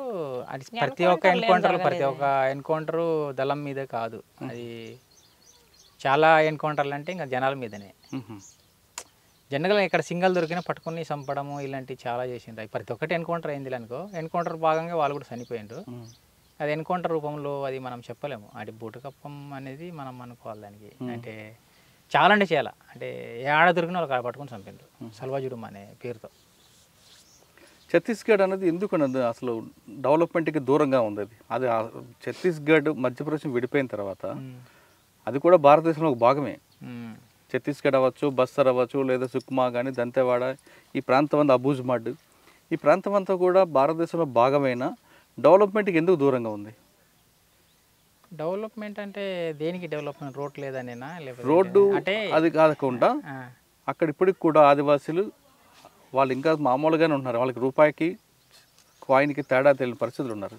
అది ప్రతి ఒక్క ఎన్కౌంటరు దళం మీదే కాదు, అది చాలా ఎన్కౌంటర్లు అంటే ఇంకా జనాల మీదనే. జనరల్గా ఇక్కడ సింగల్ దొరికినా పట్టుకుని చంపడము ఇలాంటివి చాలా చేసిండ్రు. ప్రతి ఒక్కటి ఎన్కౌంటర్ అయింది అనుకో, ఎన్కౌంటర్ భాగంగా వాళ్ళు కూడా చనిపోయిండ్రు. అది ఎన్కౌంటర్ రూపంలో అది మనం చెప్పలేము, అది బూటకప్పం అనేది మనం అనుకోవాలి దానికి. అంటే చాలా అంటే చాలా, అంటే ఏడ దొరికిన వాళ్ళు పట్టుకుని చంపిండ్రు సల్వాజుడం అనే పేరుతో. ఛత్తీస్గఢ్ అనేది ఎందుకు అసలు డెవలప్మెంట్కి దూరంగా ఉంది? అది ఛత్తీస్గఢ్ మధ్యప్రదేశ్ విడిపోయిన తర్వాత అది కూడా భారతదేశంలో ఒక భాగమే. ఛత్తీస్గఢ్ అవ్వచ్చు, బస్తర్ అవ్వచ్చు, లేదా సుక్మా కానీ, దంతెవాడ, ఈ ప్రాంతం అంతా అబూజ్మడ్, ఈ ప్రాంతం అంతా కూడా భారతదేశంలో భాగమైన డెవలప్మెంట్కి ఎందుకు దూరంగా ఉంది? డెవలప్మెంట్ అంటే దేనికి డెవలప్మెంట్? రోడ్ లేదనేనా? రోడ్డు అది కాకుండా అక్కడ ఇప్పటికి కూడా ఆదివాసీలు వాళ్ళు ఇంకా మామూలుగానే ఉంటున్నారు, వాళ్ళకి రూపాయికి కాయిన్కి తేడా తెలియని పరిస్థితులు ఉన్నారు.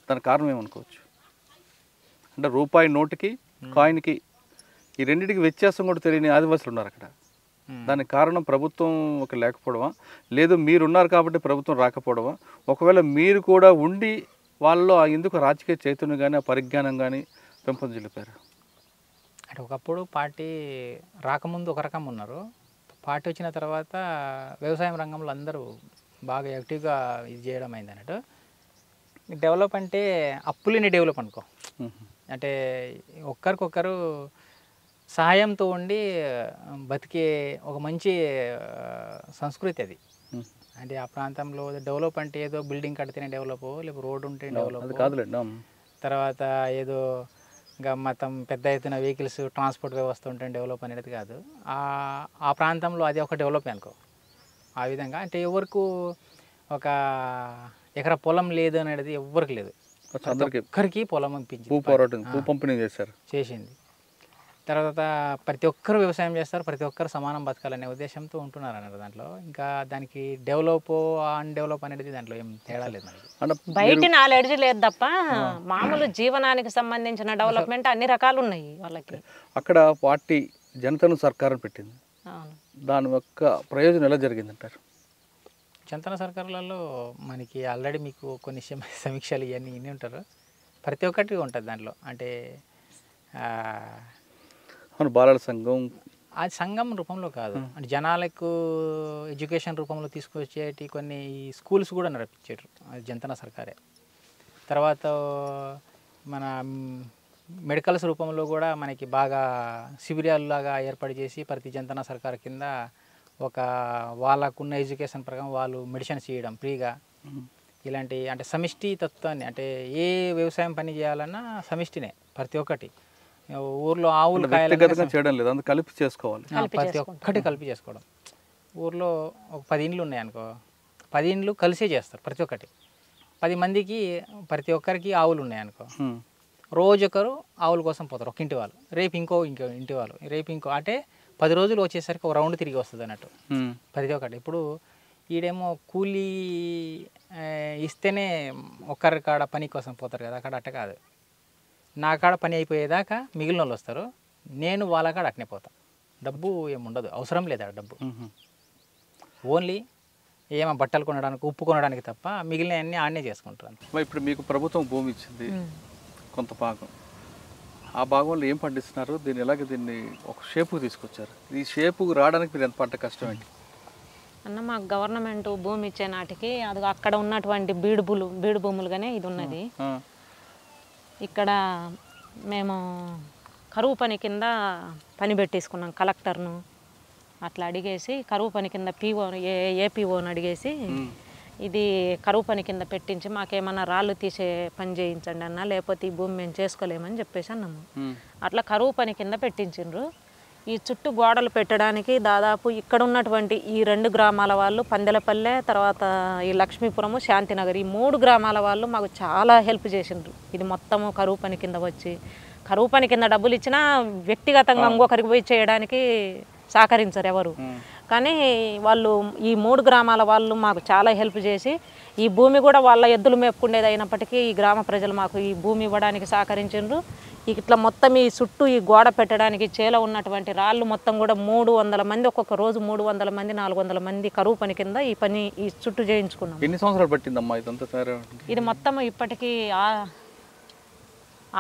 దానికి కారణం ఏమనుకోవచ్చు? అంటే రూపాయి నోటుకి కాయిన్కి ఈ రెండింటికి వ్యత్యాసం కూడా తెలియని ఆదివాసులు ఉన్నారు అక్కడ. దానికి కారణం ప్రభుత్వం ఒక లేకపోవడమా, లేదు మీరున్నారు కాబట్టి ప్రభుత్వం రాకపోవడమా? ఒకవేళ మీరు కూడా ఉండి వాళ్ళలో ఎందుకు రాజకీయ చైతన్యం కానీ ఆ పరిజ్ఞానం కానీ పెంపొందించారు? అంటే ఒకప్పుడు పార్టీ రాకముందు ఒక రకం ఉన్నారు, పార్టీ వచ్చిన తర్వాత వ్యవసాయం రంగంలో అందరూ బాగా యాక్టివ్గా ఇది చేయడం అయింది అన్నట్టు. డెవలప్ అంటే అప్పులేని డెవలప్ అనుకో, అంటే ఒక్కరికొకరు సహాయంతో ఉండి బతికే ఒక మంచి సంస్కృతి అది. అంటే ఆ ప్రాంతంలో డెవలప్ అంటే ఏదో బిల్డింగ్ కడితేనే డెవలప్, లేకపోతే రోడ్డు ఉంటే డెవలప్ కాదులేండి. తర్వాత ఏదో ఇంకా మొత్తం పెద్ద ఎత్తున వెహికల్స్ ట్రాన్స్పోర్ట్ వ్యవస్థ ఉంటే డెవలప్ అనేది కాదు. ఆ ప్రాంతంలో అది ఒక డెవలప్ అనుకో. ఆ విధంగా అంటే ఎవరికి ఒక ఎకరా పొలం లేదు అనేది ఎవరికి లేదు, ఒక్కరికి పొలం పంపించింది చేసింది. తర్వాత ప్రతి ఒక్కరు వ్యవసాయం చేస్తారు, ప్రతి ఒక్కరు సమానం బతకాలనే ఉద్దేశంతో ఉంటున్నారు అన్నారు దాంట్లో. ఇంకా దానికి డెవలప్ అన్డెవలప్ అనేది దాంట్లో ఏం తేడా లేదు. బయట నాలెడ్జ్ లేదు తప్ప మామూలు జీవనానికి సంబంధించిన డెవలప్మెంట్ అన్ని రకాలు ఉన్నాయి వాళ్ళకి. అక్కడ పార్టీ జనతను సర్కారం పెట్టింది, దాని యొక్క ప్రయోజనం ఎలా జరిగిందంటారు? జనతన సర్కారులలో మనకి ఆల్రెడీ మీకు కొన్ని సమీక్షలు ఇవన్నీ ఇన్ని ఉంటారు, ప్రతి ఒక్కటి ఉంటుంది దాంట్లో. అంటే బాలల సంఘం అది సంఘం రూపంలో కాదు, అంటే జనాలకు ఎడ్యుకేషన్ రూపంలో తీసుకొచ్చేటి కొన్ని స్కూల్స్ కూడా నడిపించారు, అది జనతన సర్కారే. తర్వాత మన మెడికల్స్ రూపంలో కూడా మనకి బాగా శిబిరాల్లాగా ఏర్పాటు చేసి ప్రతి జనతన సర్కార్ కింద ఒక వాళ్ళకున్న ఎడ్యుకేషన్ ప్రకారం వాళ్ళు మెడిసిన్స్ ఇవ్వడం ఫ్రీగా, ఇలాంటి అంటే సమిష్టి తత్వాన్ని, అంటే ఏ వ్యవసాయం పని చేయాలన్నా సమిష్టినే ప్రతి ఒక్కటి. ఊర్లో ఆవులు వ్యక్తిగతంగా చేయడం లేదు, అందుకు కలిపి చేసుకోవాలి. ప్రతి ఒక్కటి కలిపి చేసుకోవడం. ఊర్లో ఒక 10 ఇండ్లు ఉన్నాయనుకో, 10 ఇండ్లు కలిసే చేస్తారు ప్రతి ఒక్కటి. 10 మందికి ప్రతి ఒక్కరికి ఆవులు ఉన్నాయనుకో, రోజొకరు ఆవుల కోసం పోతారు ఒక ఇంటి వాళ్ళు, రేపు ఇంకో ఇంటి వాళ్ళు, రేపు ఇంకో, అంటే 10 రోజులు వచ్చేసరికి ఒక రౌండ్ తిరిగి వస్తుంది అన్నట్టు ప్రతి ఒక్కటి. ఇప్పుడు ఈడేమో కూలీ ఇస్తేనే ఒక్కరి కాడ పని కోసం పోతారు కదా, అక్కడ అట్ట కాదు. నా కాడ పని అయిపోయేదాకా మిగిలిన వాళ్ళు వస్తారు, నేను వాళ్ళ కాడ అట్నే పోతాను. డబ్బు ఏముండదు, అవసరం లేదు ఆ డబ్బు. ఓన్లీ ఏమో బట్టలు కొనడానికి, ఉప్పు కొనడానికి తప్ప మిగిలిన అన్నీ ఆడనే చేసుకుంటారు. ఇప్పుడు మీకు ప్రభుత్వం భూమి ఇచ్చింది కొంత భాగం, ఆ భాగంలో ఏం పండిస్తున్నారు, దీన్ని ఒక షేపుకి తీసుకొచ్చారు. ఈ షేపుకి రావడానికి మీరు ఎంత పడ్డ కష్టం ఏంటి అన్న? మాకు గవర్నమెంట్ భూమి ఇచ్చే నాటికి అది అక్కడ ఉన్నటువంటి బీడు భూములుగానే ఇది ఉన్నది. ఇక్కడ మేము కరువు పని కింద పని పెట్టేసుకున్నాం కలెక్టర్ను అట్లా అడిగేసి, కరువు పని కింద ఏపీఓని అడిగేసి ఇది కరువు పని కింద పెట్టించి మాకేమన్నా రాళ్ళు తీసే పని చేయించండి అన్న, లేకపోతే ఈ భూమి మేము చేసుకోలేమని చెప్పేసి అన్నాము. అట్లా కరువు పని కింద పెట్టించిండ్రు. ఈ చుట్టూ గోడలు పెట్టడానికి దాదాపు ఇక్కడ ఉన్నటువంటి ఈ 2 గ్రామాల వాళ్ళు, పందెలపల్లె, తర్వాత ఈ లక్ష్మీపురము, శాంతినగర్, ఈ 3 గ్రామాల వాళ్ళు మాకు చాలా హెల్ప్ చేసిండ్రు. ఇది మొత్తము కరువు పని కింద వచ్చి, కరువు పని కింద డబ్బులు ఇచ్చినా వ్యక్తిగతంగా ఇంకొకరికి పోయి చేయడానికి సహకరించరు ఎవరు. కానీ వాళ్ళు ఈ 3 గ్రామాల వాళ్ళు మాకు చాలా హెల్ప్ చేసి, ఈ భూమి కూడా వాళ్ళ ఎద్దులు మేపుకునేది అయినప్పటికీ ఈ గ్రామ ప్రజలు మాకు ఈ భూమి ఇవ్వడానికి సహకరించిండ్రు. ఇట్లా మొత్తం ఈ చుట్టూ ఈ గోడ పెట్టడానికి చేలో ఉన్నటువంటి రాళ్ళు మొత్తం కూడా 300 మంది, ఒక్కొక్క రోజు 300 మంది 400 మంది కరువు పని కింద ఈ చుట్టూ చేయించుకున్నాం. ఎన్ని సంవత్సరాలు పట్టిందమ్మా ఇదంతా తయారు? ఇది మొత్తం ఇప్పటికీ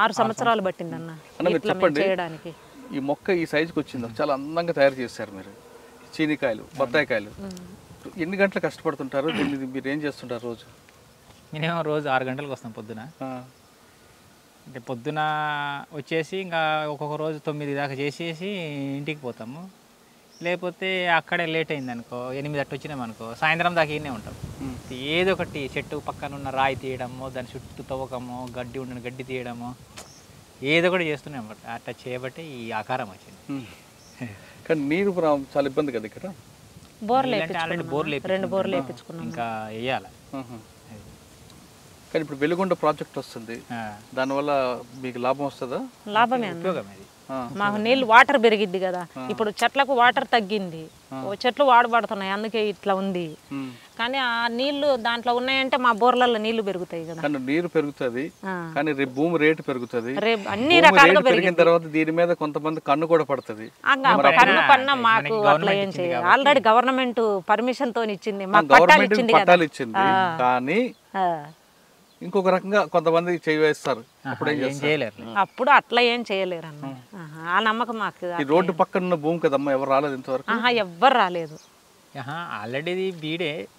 6 సంవత్సరాలు పట్టిందన్న ఇట్లా చేయడానికి. ఈ మొక్క ఈ సైజుకి వచ్చింది, చాలా అందంగా తయారు చేశారు మీరు. చీనికాయలు, బత్తాయికాయలు ఎన్ని గంటలు కష్టపడుతుంటారు? దీన్ని మీరు ఏం చేస్తుంటారు రోజు? మినిమం రోజు 6 గంటలకు వస్తాం పొద్దున. అంటే పొద్దున వచ్చేసి ఇంకా ఒక్కొక్క రోజు 9 దాకా చేసేసి ఇంటికి పోతాము. లేకపోతే అక్కడే లేట్ అయింది అనుకో, 8 అట్టు వచ్చినామనుకో, సాయంత్రం దాకా ఇన్నే ఉంటాం. ఏదో ఒకటి చెట్టు పక్కన ఉన్న రాయి తీయడము, దాని చుట్టూ తవ్వకము, గడ్డి ఉండిన గడ్డి తీయడము, ఏదో ఒకటి చేస్తూనే అనమాట. అట్లా చేయబట్టి ఈ ఆకారం వచ్చింది. కానీ నీరు చాలా ఇబ్బంది కదా ఇక్కడ. ఆల్రెడీ బోర్లు 2 బోర్లు వేయించుకున్నాం, ఇంకా వేయాలి. కానీ ఇప్పుడు వెలుగొండ ప్రాజెక్ట్ వస్తుంది, దానివల్ల మీకు లాభం వస్తుందా? లాభమే, ఉపయోగం. మాకు నీళ్ళు వాటర్ పెరిగిద్ది కదా. ఇప్పుడు చెట్లకు వాటర్ తగ్గింది, చెట్లు వాడబడుతున్నాయి, అందుకే ఇట్లా ఉంది. కానీ ఆ నీళ్లు దాంట్లో ఉన్నాయంటే మా బోర్లలో నీళ్లు పెరుగుతాయి కదా. కానీ నీరు పెరుగుతుంది, కానీ రేపు భూమి రేటు పెరుగుతుంది. అన్ని రకాలుగా పెరిగిన తర్వాత దీని మీద కొంతమంది కన్ను కూడా పడుతుంది. కన్ను పన్నా మాకు అట్లా ఏం చేయాలి. ఆల్రెడీ గవర్నమెంట్ పర్మిషన్ తో ఇచ్చింది, మాకు పట్టాలు ఇచ్చింది. కానీ ఇంకొక రకంగా కొంతమంది చేయవేస్తారు, అప్పుడు అట్లా ఏం చేయలేరు అన్న. ఆ నమ్మకం మాకు. ఈ రోడ్డు పక్కన ఉన్న భూమి కదమ్మా, ఎవరు రాలేదు ఇంతవరకు? ఎవ్వరు రాలేదు. ఆల్రెడీ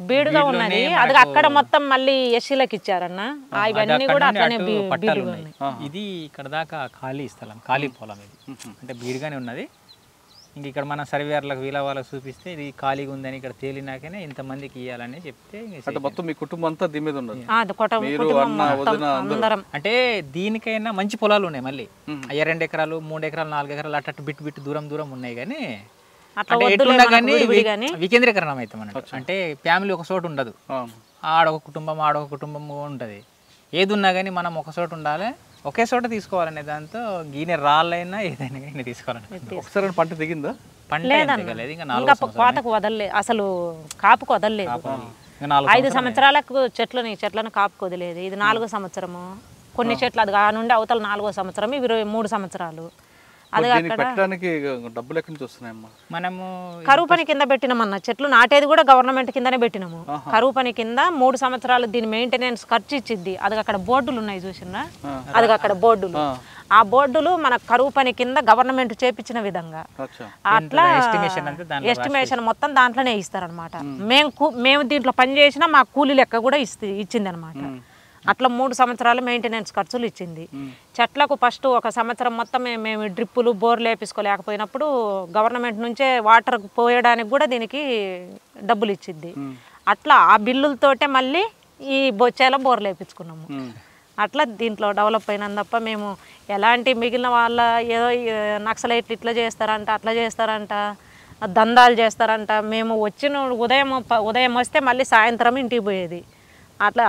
బీడుగా ఉన్నది, అది అక్కడ మొత్తం మళ్ళీ ఎస్సీలకు ఇచ్చారన్న. ఇవన్నీ కూడా అట్లనే పట్టాలు ఉన్నాయి. ఇది ఇక్కడ దాకా ఖాళీ స్థలం, ఖాళీ పొలం. ఇది అంటే బీడుగానే ఉన్నది. ఇంక ఇక్కడ మన సర్వేర్లకు వీళ్ళ వాళ్ళకి చూపిస్తే ఇది ఖాళీగా ఉందని ఇక్కడ తేలినాకనే ఇంతమందికి ఇవ్వాలని చెప్తే మొత్తం మీ కుటుంబం అంతా దీని మీద ఉన్నది. అంటే దీనికైనా మంచి పొలాలు ఉన్నాయి, మళ్ళీ 2 ఎకరాలు 3 ఎకరాలు 4 ఎకరాలు అట్ట బిట్టు దూరం ఉన్నాయి. కానీ ఎట్లున్నా కానీ వికేంద్రీకరణం అవుతాం అన్నట్టు. అంటే ఫ్యామిలీ ఒక చోట ఉండదు, ఆడొక కుటుంబం ఉంటుంది. ఏది ఉన్నా కానీ మనం ఒక చోట ఉండాలి, ఒకే చోట తీసుకోవాలనే దాంతో గీనె రాళ్ళైనా ఏదైనా కానీ తీసుకోవాలని. ఒకసారి పంట దిగిందా? పంట దిగలేదు, ఇంకా కోతకు వదలలేదు, అసలు కాపుకు వదలలేదు. 5 సంవత్సరాలకు చెట్లను కాపుకు వదిలేదు. ఇది 4వ సంవత్సరము. కొన్ని చెట్లు అది నుండి అవతల 4వ సంవత్సరం, ఇవి 23 సంవత్సరాలు. అది డబ్బులు ఎక్కడి నుంచి వస్తున్నాయమ్మా? మనము కరువు పని కింద పెట్టినామన్న. చెట్లు నాటేది కూడా గవర్నమెంట్ కిందనే పెట్టినాము. కరువు పని కింద 3 సంవత్సరాలు దీని మెయింటెనెన్స్ ఖర్చు ఇచ్చిద్ది. అది అక్కడ బోర్డులు ఉన్నాయి చూసినా, అది అక్కడ బోర్డులు. ఆ బోర్డులు మన కరువు పని కింద గవర్నమెంట్ చేపించిన విధంగా అట్లా ఎస్టిమేషన్ మొత్తం దాంట్లోనే ఇస్తారనమాట. మేము దీంట్లో పని చేసినా మా కూలీ లెక్క కూడా ఇచ్చింది అనమాట. అట్లా 3 సంవత్సరాలు మెయింటెనెన్స్ ఖర్చులు ఇచ్చింది. చెట్లకు ఫస్ట్ ఒక సంవత్సరం మొత్తం మేము డ్రిప్పులు బోర్లు వేపించుకోలేకపోయినప్పుడు గవర్నమెంట్ నుంచే వాటర్ పోయడానికి కూడా దీనికి డబ్బులు ఇచ్చింది. అట్లా ఆ బిల్లులతోటే మళ్ళీ ఈ బొచ్చేలో బోర్లు వేపించుకున్నాము. అట్లా దీంట్లో డెవలప్ అయినాం తప్ప మేము ఎలాంటి మిగిలిన వాళ్ళ ఏదో నక్సలైట్లు ఇట్లా చేస్తారంట అట్లా చేస్తారంట దందాలు చేస్తారంట, మేము వచ్చిన ఉదయం వస్తే మళ్ళీ సాయంత్రం ఇంటికి పోయేది.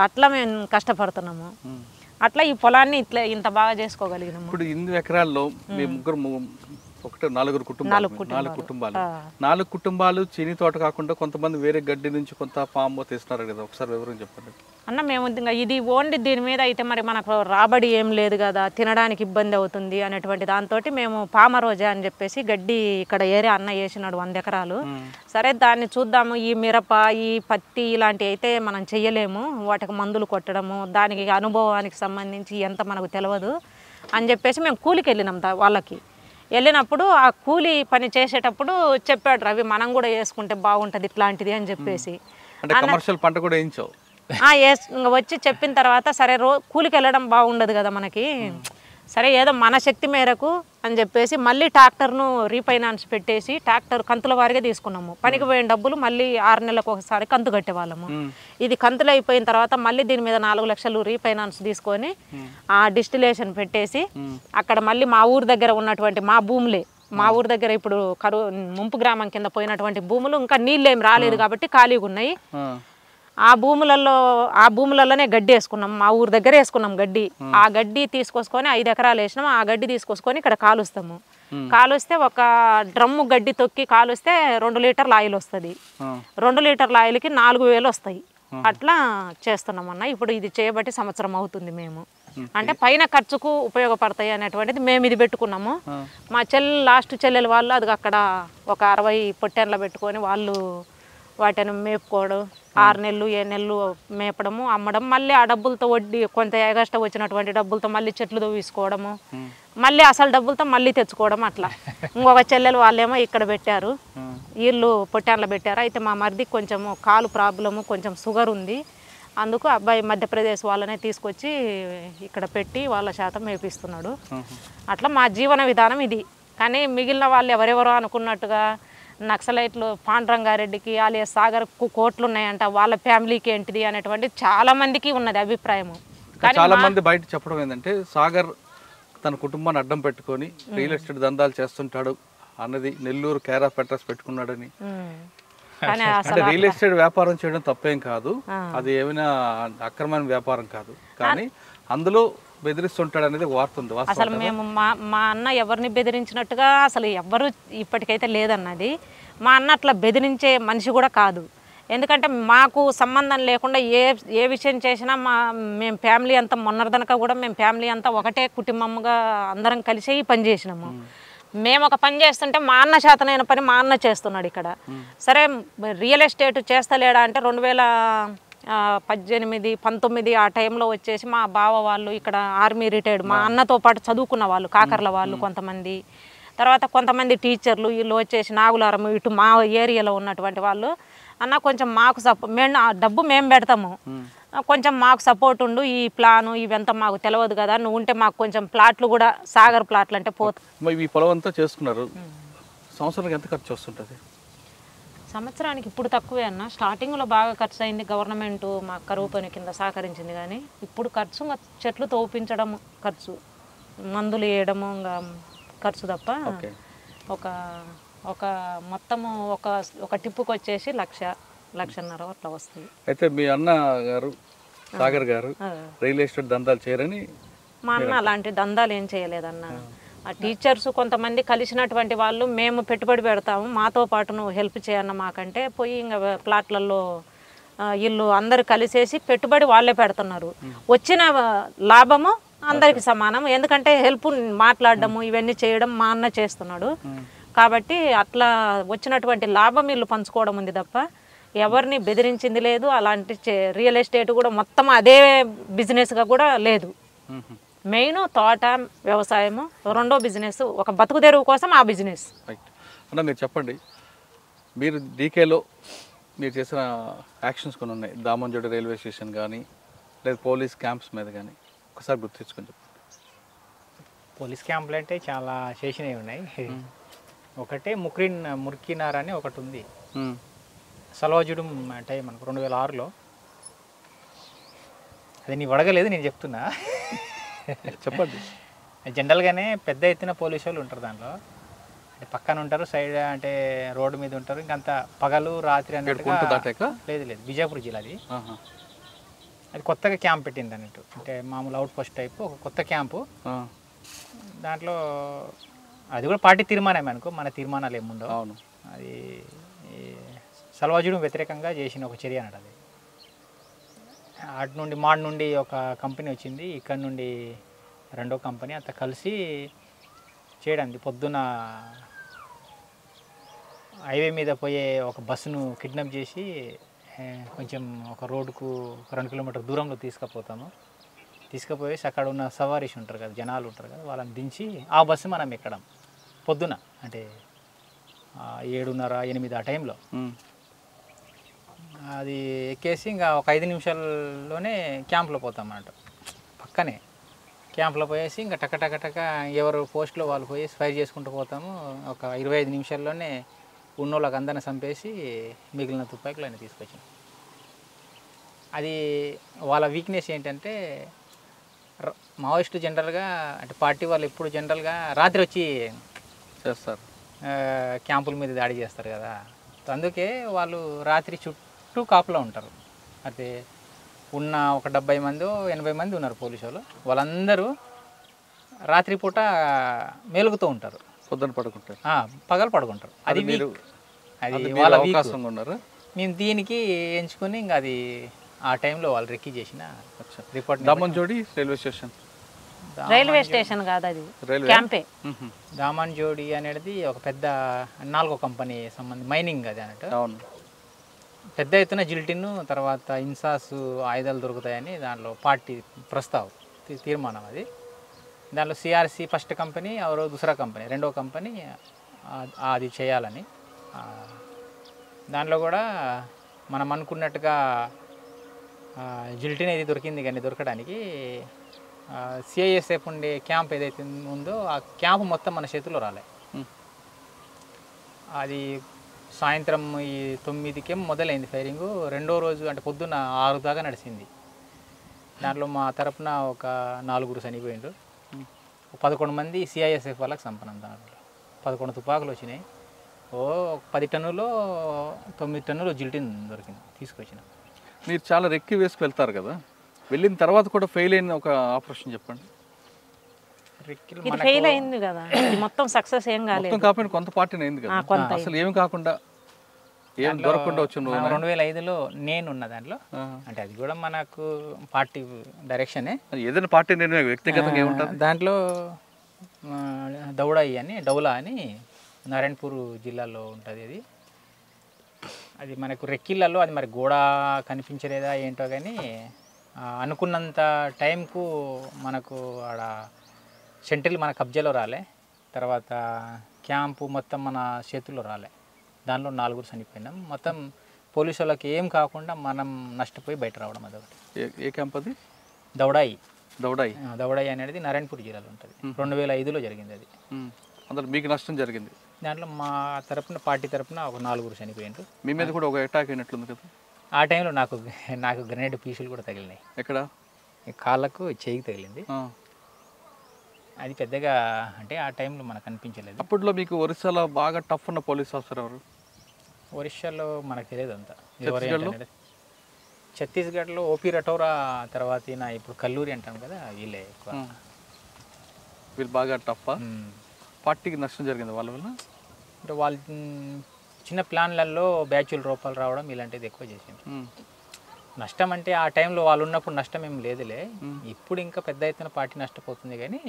అట్లా మేము కష్టపడుతున్నాము. అట్లా ఈ పొలాన్ని ఇట్లా ఇంత బాగా చేసుకోగలిగినాము. ఇప్పుడు 8 ఎకరాల్లో మీ ముగ్గురు నలుగురు కుటుంబాలు 4 కుటుంబాలు చీని తోట కాకుండా కొంతమంది వేరే గడ్డి నుంచి కొంత పాము తీస్తున్నారు కదా, ఒకసారి వివరం చెప్పండి అన్న. మేము ఇంకా ఇది ఓన్లీ దీని మీద అయితే మరి మనకు రాబడి ఏం లేదు కదా, తినడానికి ఇబ్బంది అవుతుంది అనేటువంటి దాంతో మేము పామరోజా అని చెప్పేసి గడ్డి ఇక్కడ ఏరియా అన్న వేసినాడు 100 ఎకరాలు. సరే దాన్ని చూద్దాము, ఈ మిరప ఈ పత్తి ఇలాంటివి అయితే మనం చెయ్యలేము, వాటికి మందులు కొట్టడము దానికి అనుభవానికి సంబంధించి ఎంత మనకు తెలియదు అని చెప్పేసి మేము కూలికి వెళ్ళినాం వాళ్ళకి. వెళ్ళినప్పుడు ఆ కూలి పని చేసేటప్పుడు చెప్పాడు రవి మనం కూడా వేసుకుంటే బాగుంటుంది ఇట్లాంటిది అని చెప్పేసి. కమర్షియల్ పంట కూడా వేయించావు. వచ్చి చెప్పిన తర్వాత సరే కూలికి వెళ్ళడం బాగుండదు కదా మనకి, సరే ఏదో మన శక్తి మేరకు అని చెప్పేసి మళ్ళీ ట్రాక్టర్ను రీఫైనాన్స్ పెట్టేసి ట్రాక్టర్ కంతుల వారిగా తీసుకున్నాము. పనికి పోయిన డబ్బులు మళ్ళీ 6 నెలలకు ఒకసారి కంతు కట్టేవాళ్ళము. ఇది కంతులు అయిపోయిన తర్వాత మళ్ళీ దీని మీద 4 లక్షలు రీఫైనాన్స్ తీసుకొని ఆ డిస్టిలేషన్ పెట్టేసి అక్కడ మళ్ళీ మా ఊరు దగ్గర ఉన్నటువంటి మా భూములే, మా ఊరు దగ్గర ఇప్పుడు ముంపు గ్రామం కింద పోయినటువంటి భూములు ఇంకా నీళ్ళు ఏం రాలేదు కాబట్టి ఖాళీగా ఉన్నాయి. ఆ భూములలోనే గడ్డి వేసుకున్నాం, మా ఊరు దగ్గర వేసుకున్నాం గడ్డి. ఆ గడ్డి తీసుకొసుకొని 5 ఎకరాలు వేసినాం. ఆ గడ్డి తీసుకొసుకొని ఇక్కడ కాలుస్తాము. కాలుస్తే ఒక డ్రమ్ము గడ్డి తొక్కి కాలుస్తే 2 లీటర్ల ఆయిల్ వస్తుంది. 2 లీటర్ల ఆయిల్కి 4,000 వస్తాయి. అట్లా చేస్తున్నాం అన్న. ఇప్పుడు ఇది చేయబట్టి సంవత్సరం అవుతుంది. మేము అంటే పైన ఖర్చుకు ఉపయోగపడతాయి అనేటువంటిది మేము ఇది పెట్టుకున్నాము. మా లాస్ట్ చెల్లెలు వాళ్ళు అది అక్కడ ఒక 60 పొట్టెన్ల పెట్టుకొని వాళ్ళు వాటిని మేపుకోవడం, 6 నెలలు 7 నెలలు మేపడము అమ్మడం, మళ్ళీ ఆ డబ్బులతో వడ్డీ కొంత ఎగస్ట్రా వచ్చినటువంటి డబ్బులతో మళ్ళీ చెట్లు తవ్వేసుకోవడము, మళ్ళీ అసలు డబ్బులతో మళ్ళీ తెచ్చుకోవడం. అట్లా ఇంకొక చెల్లెలు వాళ్ళేమో ఇక్కడ పెట్టారు, వీళ్ళు పొట్టాన్లో పెట్టారు. అయితే మా మరిదికి కొంచెం కాలు ప్రాబ్లము, కొంచెం షుగర్ ఉంది. అందుకు అబ్బాయి మధ్యప్రదేశ్ వాళ్ళనే తీసుకొచ్చి ఇక్కడ పెట్టి వాళ్ళ శాతం మేపిస్తున్నాడు. అట్లా మా జీవన విధానం ఇది. కానీ మిగిలిన వాళ్ళు ఎవరెవరో అనుకున్నట్టుగా నక్సలైట్లు పాండురంగారెడ్డికి alias సాగర్కు కోట్లు ఉన్నాయంట, వాళ్ళ ఫ్యామిలీకి ఏంటిది అనేటువంటి చాలా మందికి ఉన్నది అభిప్రాయము. చాలా మంది బయట చెప్పడం ఏంటంటే సాగర్ తన కుటుంబాన్ని అడ్డం పెట్టుకొని రియల్ ఎస్టేట్ దందాలు చేస్తుంటాడు అన్నది, నెల్లూరు కేర్ ఆఫ్ అడ్రస్ పెట్టుకున్నాడని. అంటే రియల్ ఎస్టేట్ వ్యాపారం చేయడం తప్పేం కాదు, అది ఏమైనా అక్రమమైన వ్యాపారం కాదు, కానీ అందులో బెదిరిస్తుంటాడు అనేది వార్త ఉంది. అసలు మేము మా అన్న ఎవరిని బెదిరించినట్టుగా అసలు ఎవ్వరు ఇప్పటికైతే లేదన్నది. మా అన్న అట్లా బెదిరించే మనిషి కూడా కాదు. ఎందుకంటే మాకు సంబంధం లేకుండా ఏ విషయం చేసినా మేము ఫ్యామిలీ అంతా మొన్నటిదనక కూడా మేము ఫ్యామిలీ అంతా ఒకటే కుటుంబంగా అందరం కలిసి ఈ పని చేసినాము. మేము ఒక పని చేస్తుంటే మా అన్న శాతనైన పని మా అన్న చేస్తున్నాడు ఇక్కడ. సరే రియల్ ఎస్టేట్ చేస్తలేడా అంటే 2018, 19 ఆ టైంలో వచ్చేసి మా బావ వాళ్ళు ఇక్కడ ఆర్మీ రిటైర్డ్, మా అన్నతో పాటు చదువుకున్న వాళ్ళు కాకర్ల వాళ్ళు కొంతమంది, తర్వాత కొంతమంది టీచర్లు వీళ్ళు వచ్చేసి నాగులారం ఇటు మా ఏరియాలో ఉన్నటువంటి వాళ్ళు, అన్న కొంచెం మాకు డబ్బు మేము పెడతాము, కొంచెం మాకు సపోర్ట్ ఉండు, ఈ ప్లాను ఇవంతా మాకు తెలియదు కదా, నువ్వు ఉంటే మాకు కొంచెం ప్లాట్లు కూడా సాగర్ ప్లాట్లు అంటే పోతుంది. ఈ పొలం అంతా చేసుకున్నారు, సంవత్సరానికి ఎంత ఖర్చు వస్తుంటుంది? సంవత్సరానికి ఇప్పుడు తక్కువే అన్న. స్టార్టింగ్లో బాగా ఖర్చు అయింది, గవర్నమెంట్ మా కరువు పని కింద సహకరించింది. కానీ ఇప్పుడు ఖర్చు చెట్లు తోపించడం ఖర్చు, మందులు వేయడము ఇంకా ఖర్చు తప్ప ఒక మొత్తము ఒక టిప్పుకి వచ్చేసి 1,00,000 అట్లా వస్తుంది. అయితే మీ అన్న గారు సాగర్ గారు రియల్ ఎస్టేట్ దందాలు చేయరని? మా అన్న అలాంటి దందాలు ఏం చేయలేదన్న. ఆ టీచర్స్ కొంతమంది కలిసినటువంటి వాళ్ళు మేము పెట్టుబడి పెడతాము, మాతో పాటు నువ్వు హెల్ప్ చేయన్న మాకంటే పోయి ఇంకా ప్లాట్లలో వీళ్ళు అందరు కలిసేసి పెట్టుబడి వాళ్ళే పెడుతున్నారు. వచ్చిన లాభము అందరికి సమానం, ఎందుకంటే హెల్ప్ మాట్లాడడము ఇవన్నీ చేయడం మా అన్న చేస్తున్నాడు కాబట్టి అట్లా వచ్చినటువంటి లాభం వీళ్ళు పంచుకోవడం ఉంది తప్ప ఎవరిని బెదిరించింది లేదు. అలాంటి రియల్ ఎస్టేట్ కూడా మొత్తం అదే బిజినెస్గా కూడా లేదు. మెయిన్ తోట వ్యవసాయము, రెండో బిజినెస్ ఒక బతుకు తెరువు కోసం ఆ బిజినెస్. అన్న మీరు చెప్పండి, మీరు డీకేలో మీరు చేసిన యాక్షన్స్ కొన్ని ఉన్నాయి, దామంజోడి రైల్వే స్టేషన్ కానీ లేదు పోలీస్ క్యాంప్స్ మీద కానీ ఒకసారి గుర్తు తెచ్చుకొని చెప్పండి. పోలీస్ క్యాంపులు అంటే చాలా చేసినవి ఉన్నాయి. ఒకటే మురికినార్ అని ఒకటి ఉంది. సల్వాజుడం టైం మనకు 2006లో. అది నీ అడగలేదు, నేను చెప్తున్నా. చెప్పండి. జనరల్గానే పెద్ద ఎత్తున పోలీసు వాళ్ళు ఉంటారు దాంట్లో. అంటే పక్కన ఉంటారు, సైడ్ అంటే రోడ్డు మీద ఉంటారు. ఇంకంతా పగలు రాత్రి అన్నట్టుగా. లేదు బిజాపూర్ జిల్లా అది. అది కొత్తగా క్యాంప్ పెట్టింది అన్నట్టు. అంటే మామూలు అవుట్ పోస్ట్ టైపు ఒక కొత్త క్యాంపు. దాంట్లో అది కూడా పార్టీ తీర్మానమే అనుకో, మన తీర్మానాలు ఏముండవు. అవును. అది సల్వాజుడం వ్యతిరేకంగా చేసిన ఒక చర్య అన్నట్టు. అది అటు నుండి మాడ్ నుండి ఒక కంపెనీ వచ్చింది, ఇక్కడ నుండి రెండో కంపెనీ, అంతా కలిసి చేయడానికి పొద్దున హైవే మీద పోయే ఒక బస్సును కిడ్నాప్ చేసి కొంచెం ఒక రోడ్డుకు 2 కిలోమీటర్ దూరంలో తీసుకుపోయేసి అక్కడ ఉన్న సవారీస్ ఉంటారు కదా, జనాలు ఉంటారు కదా, వాళ్ళని దించి ఆ బస్సు మనం ఎక్కడం పొద్దున అంటే 7:30, 8 ఆ టైంలో. అది ఎక్కేసి ఇంకా ఒక 5 నిమిషాల్లోనే క్యాంప్లో పోతాం అన్నట్టు. పక్కనే క్యాంప్లో పోయేసి ఇంకా టక ఎవరు పోస్ట్లో వాళ్ళు పోయేసి ఫైర్ చేసుకుంటూ పోతాము. ఒక 25 నిమిషాల్లోనే ఉన్నోళ్ళకి అందరిని చంపేసి మిగిలిన తుపాకులు ఆయన తీసుకొచ్చాం. అది వాళ్ళ వీక్నెస్ ఏంటంటే మావోయిస్టు జనరల్గా అంటే పార్టీ వాళ్ళు ఎప్పుడు జనరల్గా రాత్రి వచ్చి చేస్తారు, క్యాంపుల మీద దాడి చేస్తారు కదా. అందుకే వాళ్ళు రాత్రి చుట్టూ కాపులో ఉంటారు. అయితే ఉన్న ఒక 70 మందో 80 మంది ఉన్నారు పోలీసు వాళ్ళు. వాళ్ళందరూ రాత్రిపూట మేలుగుతూ ఉంటారు, పొద్దున పడుకుంటారు, పగలు పడుకుంటారు. అది అది వాళ్ళ అవకాశం ఉన్నారు. మేము దీనికి ఎంచుకొని ఇంకా అది ఆ టైంలో వాళ్ళు రెక్కీ చేసిన రిపోర్ట్. దామన్జోడి రైల్వే స్టేషన్ కాదు, అది క్యాంపే. దామన్జోడి అనేది ఒక పెద్ద 4వ కంపెనీ మైనింగ్ అది అన్నట్టు. అవును. పెద్ద ఎత్తున జిల్టిన్ తర్వాత ఇన్సాస్ ఆయుధాలు దొరుకుతాయని దాంట్లో పార్టీ తీర్మానం అది. దాంట్లో సిఆర్సి ఫస్ట్ కంపెనీ ఎవరో దూసరా కంపెనీ, రెండో కంపెనీ అది చేయాలని. దాంట్లో కూడా మనం అనుకున్నట్టుగా జిల్టిన్ ఏది దొరికింది, కానీ దొరకడానికి సిఐఎస్ఎఫ్ ఉండే క్యాంప్ ఏదైతే ఉందో ఆ క్యాంప్ మొత్తం మన చేతిలో రాలే. అది సాయంత్రం 9కి మొదలైంది ఫైరింగు. రెండో రోజు అంటే పొద్దున్న 6 దాకా నడిచింది. దాంట్లో మా తరపున ఒక 4 చనిపోయిండ్రు. 11 మంది సిఐఎస్ఎఫ్ వాళ్ళకి సంపన్నం. దాంట్లో 11 తుపాకులు వచ్చినాయి. 10 టన్నులో 9 టన్నులు జిల్టిన్ దొరికింది, తీసుకొచ్చిన. మీరు చాలా రెక్కి వేసుకు వెళ్తారు కదా, వెళ్ళిన తర్వాత కూడా ఫెయిల్ అయిన ఒక ఆపరేషన్ చెప్పండి. ఇది ఫెయిల్ అయింది కదా, ఇది మొత్తం సక్సెస్ ఏం కాలేదు. మొత్తం కాకపోయినా కొంత పార్టీని అయింది కదా, అసలు ఏమి కాకుండా ఏం దొరకకుండా వచ్చింది. 2005లో నేను ఉన్న దాంట్లో. అంటే అది కూడా మనకు పార్టీ డైరెక్షనే, ఏదైనా పార్టీ నిర్ణయం వ్యక్తిగతంగా ఏముంటుంది. దాంట్లో డౌలా అని నారాయణపూర్ జిల్లాలో ఉంటుంది. అది మనకు రెక్కిళ్ళలో అది మరి గోడ కనిపించలేదా ఏంటో కానీ అనుకున్నంత టైంకు మనకు ఆడ సెంట్రల్ మన కబ్జాలో రాలే. తర్వాత క్యాంపు మొత్తం మన చేతుల్లో రాలే. దానిలో 4 చనిపోయినాం. మొత్తం పోలీసు వాళ్ళకి ఏం కాకుండా మనం నష్టపోయి బయట రావడం అదొకటి. ఏ క్యాంప్ అది? దౌడాయి అనేది నారాయణపూర్ జిల్లాలో ఉంటుంది. 2005లో జరిగింది అది. అందులో మీకు నష్టం జరిగింది. దాంట్లో మా తరపున పార్టీ తరపున ఒక 4 చనిపోయిండ్రు. మీ మీద కూడా ఒక అటాక్ అయినట్లుంది కదా ఆ టైంలో. నాకు గ్రెనేడ్ పీసులు కూడా తగిలినాయి. ఎక్కడ? కాళ్ళకు చెయ్యికి తగిలింది. అది పెద్దగా అంటే ఆ టైంలో మనకు అనిపించలేదు. అప్పట్లో మీకు ఒరిస్సాలో బాగా టఫ్ ఉన్న పోలీస్ ఆఫీసర్ ఎవరు? ఒరిస్సాలో మనకు తెలియదు అంతా. ఛత్తీస్గఢ్లో ఓపీ రటోరా, తర్వాత ఇప్పుడు కల్లూరి అంటాం కదా, వీళ్ళే ఎక్కువ. వీళ్ళు బాగా టఫ్. పార్టీకి నష్టం జరిగింది వాళ్ళ వల్ల. అంటే వాళ్ళు చిన్న ప్లాన్లలో బ్యాచుల రూపాయలు రావడం ఇలాంటిది ఎక్కువ చేసింది. నష్టం అంటే ఆ టైంలో వాళ్ళు ఉన్నప్పుడు నష్టం ఏం లేదులే. ఇప్పుడు ఇంకా పెద్ద ఎత్తున పార్టీ నష్టపోతుంది. కానీ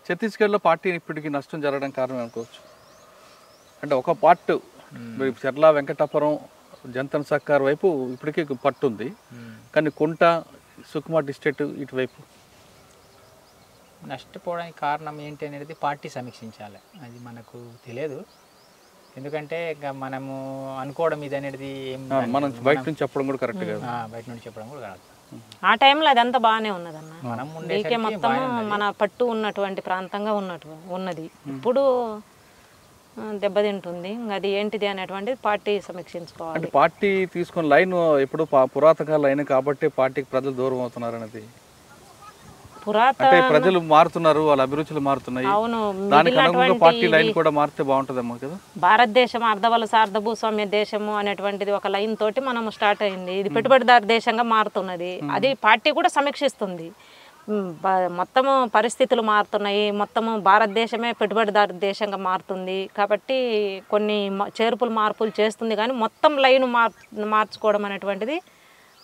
ఛత్తీస్గఢ్లో పార్టీ ఇప్పటికీ నష్టం జరగడం కారణం అనుకోవచ్చు. అంటే ఒక పార్ట్ చెర్ల వెంకటాపురం జంతన్ సర్కార్ వైపు ఇప్పటికీ పట్టుంది, కానీ కుంట సుకుమా డిస్ట్రిక్ట్ ఇటువైపు నష్టపోవడానికి కారణం ఏంటి అనేది పార్టీ సమీక్షించాలి. అది మనకు తెలియదు. ఎందుకంటే ఇంకా మనము అనుకోవడం ఇది అనేది మనం బయట నుంచి చెప్పడం కూడా కరెక్ట్ కాదు. బయట నుంచి చెప్పడం కూడా కాదు. ఆ టైంలో అదంతా బాగానే ఉన్నదన్న. మనం డీకే మొత్తం మన పట్టు ఉన్నటువంటి ప్రాంతంగా ఉన్నది. ఇప్పుడు దెబ్బతింటుంది. అది ఏంటిది అనేటువంటిది పార్టీ సమీక్షించుకోవాలి. అంటే పార్టీ తీసుకున్న లైన్ ఎప్పుడు పురాతన లైన్ కాబట్టి పార్టీకి ప్రజలు దూరం అవుతున్నారు అనేది. అంటే ప్రజలు మారుతున్నారు, వాళ్ళ అభిరుచులు మారుతున్నాయి. అవును, దానికి అనుగుణంగా పార్టీ లైన్ కూడా మారితే బాగుంటుందేమో కదా. భారతదేశం అర్ధవలస అర్ధభూస్వామ్య దేశము అనేటువంటిది ఒక లైన్ తోటి మనం స్టార్ట్ అయింది. ఇది పెట్టుబడిదారు దేశంగా మారుతున్నది. అది పార్టీ కూడా సమీక్షిస్తుంది. మొత్తము పరిస్థితులు మారుతున్నాయి, మొత్తము భారతదేశమే పెట్టుబడిదారు దేశంగా మారుతుంది కాబట్టి కొన్ని చేర్పులు మార్పులు చేస్తుంది. కానీ మొత్తం లైన్ మార్చుకోవడం అనేటువంటిది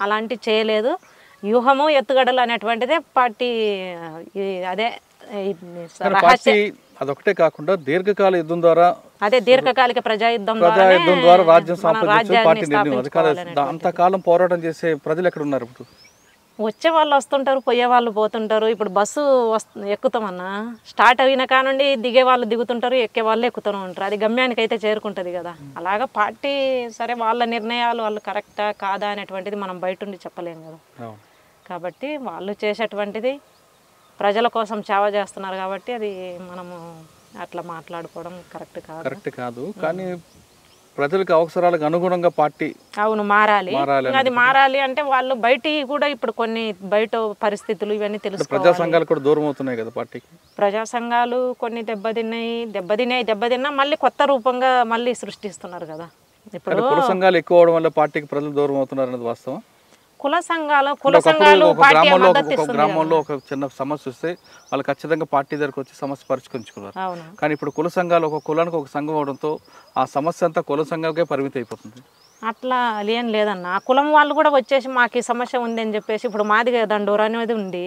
అలాంటి చేయలేదు. వ్యూహము ఎత్తుగడలు అనేటువంటిదే పార్టీ. అదే అదొకటే కాకుండా దీర్ఘకాల యుద్ధం ద్వారా, అదే దీర్ఘకాలిక ప్రజాయుద్ధం ద్వారా రాజ్యం సంపాదించే పార్టీ నిర్ణయం. అంతకాలం పోరాటం చేసే ప్రజలు ఎక్కడ ఉన్నారు ఇప్పుడు? వచ్చే వాళ్ళు వస్తుంటారు, పోయే వాళ్ళు పోతుంటారు. ఇప్పుడు బస్సు ఎక్కుతామన్నా, స్టార్ట్ అయిన కానుండి దిగే వాళ్ళు దిగుతుంటారు, ఎక్కే వాళ్ళు ఎక్కుతూనే ఉంటారు. అది గమ్యానికి అయితే చేరుకుంటుంది కదా. అలాగా పార్టీ సరే వాళ్ళ నిర్ణయాలు వాళ్ళు కరెక్టా కాదా అనేటువంటిది మనం బయట ఉండి చెప్పలేము కదా. కాబట్టి వాళ్ళు చేసేటువంటిది ప్రజల కోసం సేవ చేస్తున్నారు కాబట్టి అది మనము అట్లా మాట్లాడుకోవడం కరెక్ట్ కాదు. కానీ ప్రజలకు అవసరాలకు అనుగుణంగా పార్టీ మారాలి. అది మారాలి అంటే వాళ్ళు బయట కూడా ఇప్పుడు కొన్ని బయట పరిస్థితులు ఇవన్నీ తెలుసు. ప్రజా సంఘాలు కూడా దూరం అవుతున్నాయి కదా పార్టీకి. ప్రజా సంఘాలు కొన్ని దెబ్బతిన్నా మళ్ళీ కొత్త రూపంగా మళ్ళీ సృష్టిస్తున్నారు కదా. ఇప్పుడు కుల సంఘాలు ఎక్కువ అవడం వల్ల పార్టీకి ప్రజలు దూరం అవుతున్నారు అనేది వాస్తవం. కుల సంఘాలు గ్రామంలో ఒక చిన్న సమస్య వస్తే వాళ్ళు ఖచ్చితంగా పార్టీ దగ్గరకు వచ్చి సమస్య పరిష్కరించుకున్నారు. కానీ ఇప్పుడు కుల సంఘాలు ఒక కులానికి ఒక సంఘం అవడంతో ఆ సమస్య అంతా కుల సంఘాలకే పరిమితం అయిపోతుంది. అట్లా ఏం లేదన్న. ఆ కులం వాళ్ళు కూడా వచ్చేసి మాకు ఈ సమస్య ఉంది అని చెప్పేసి ఇప్పుడు మాదిగ దండోరా అనేది ఉంది.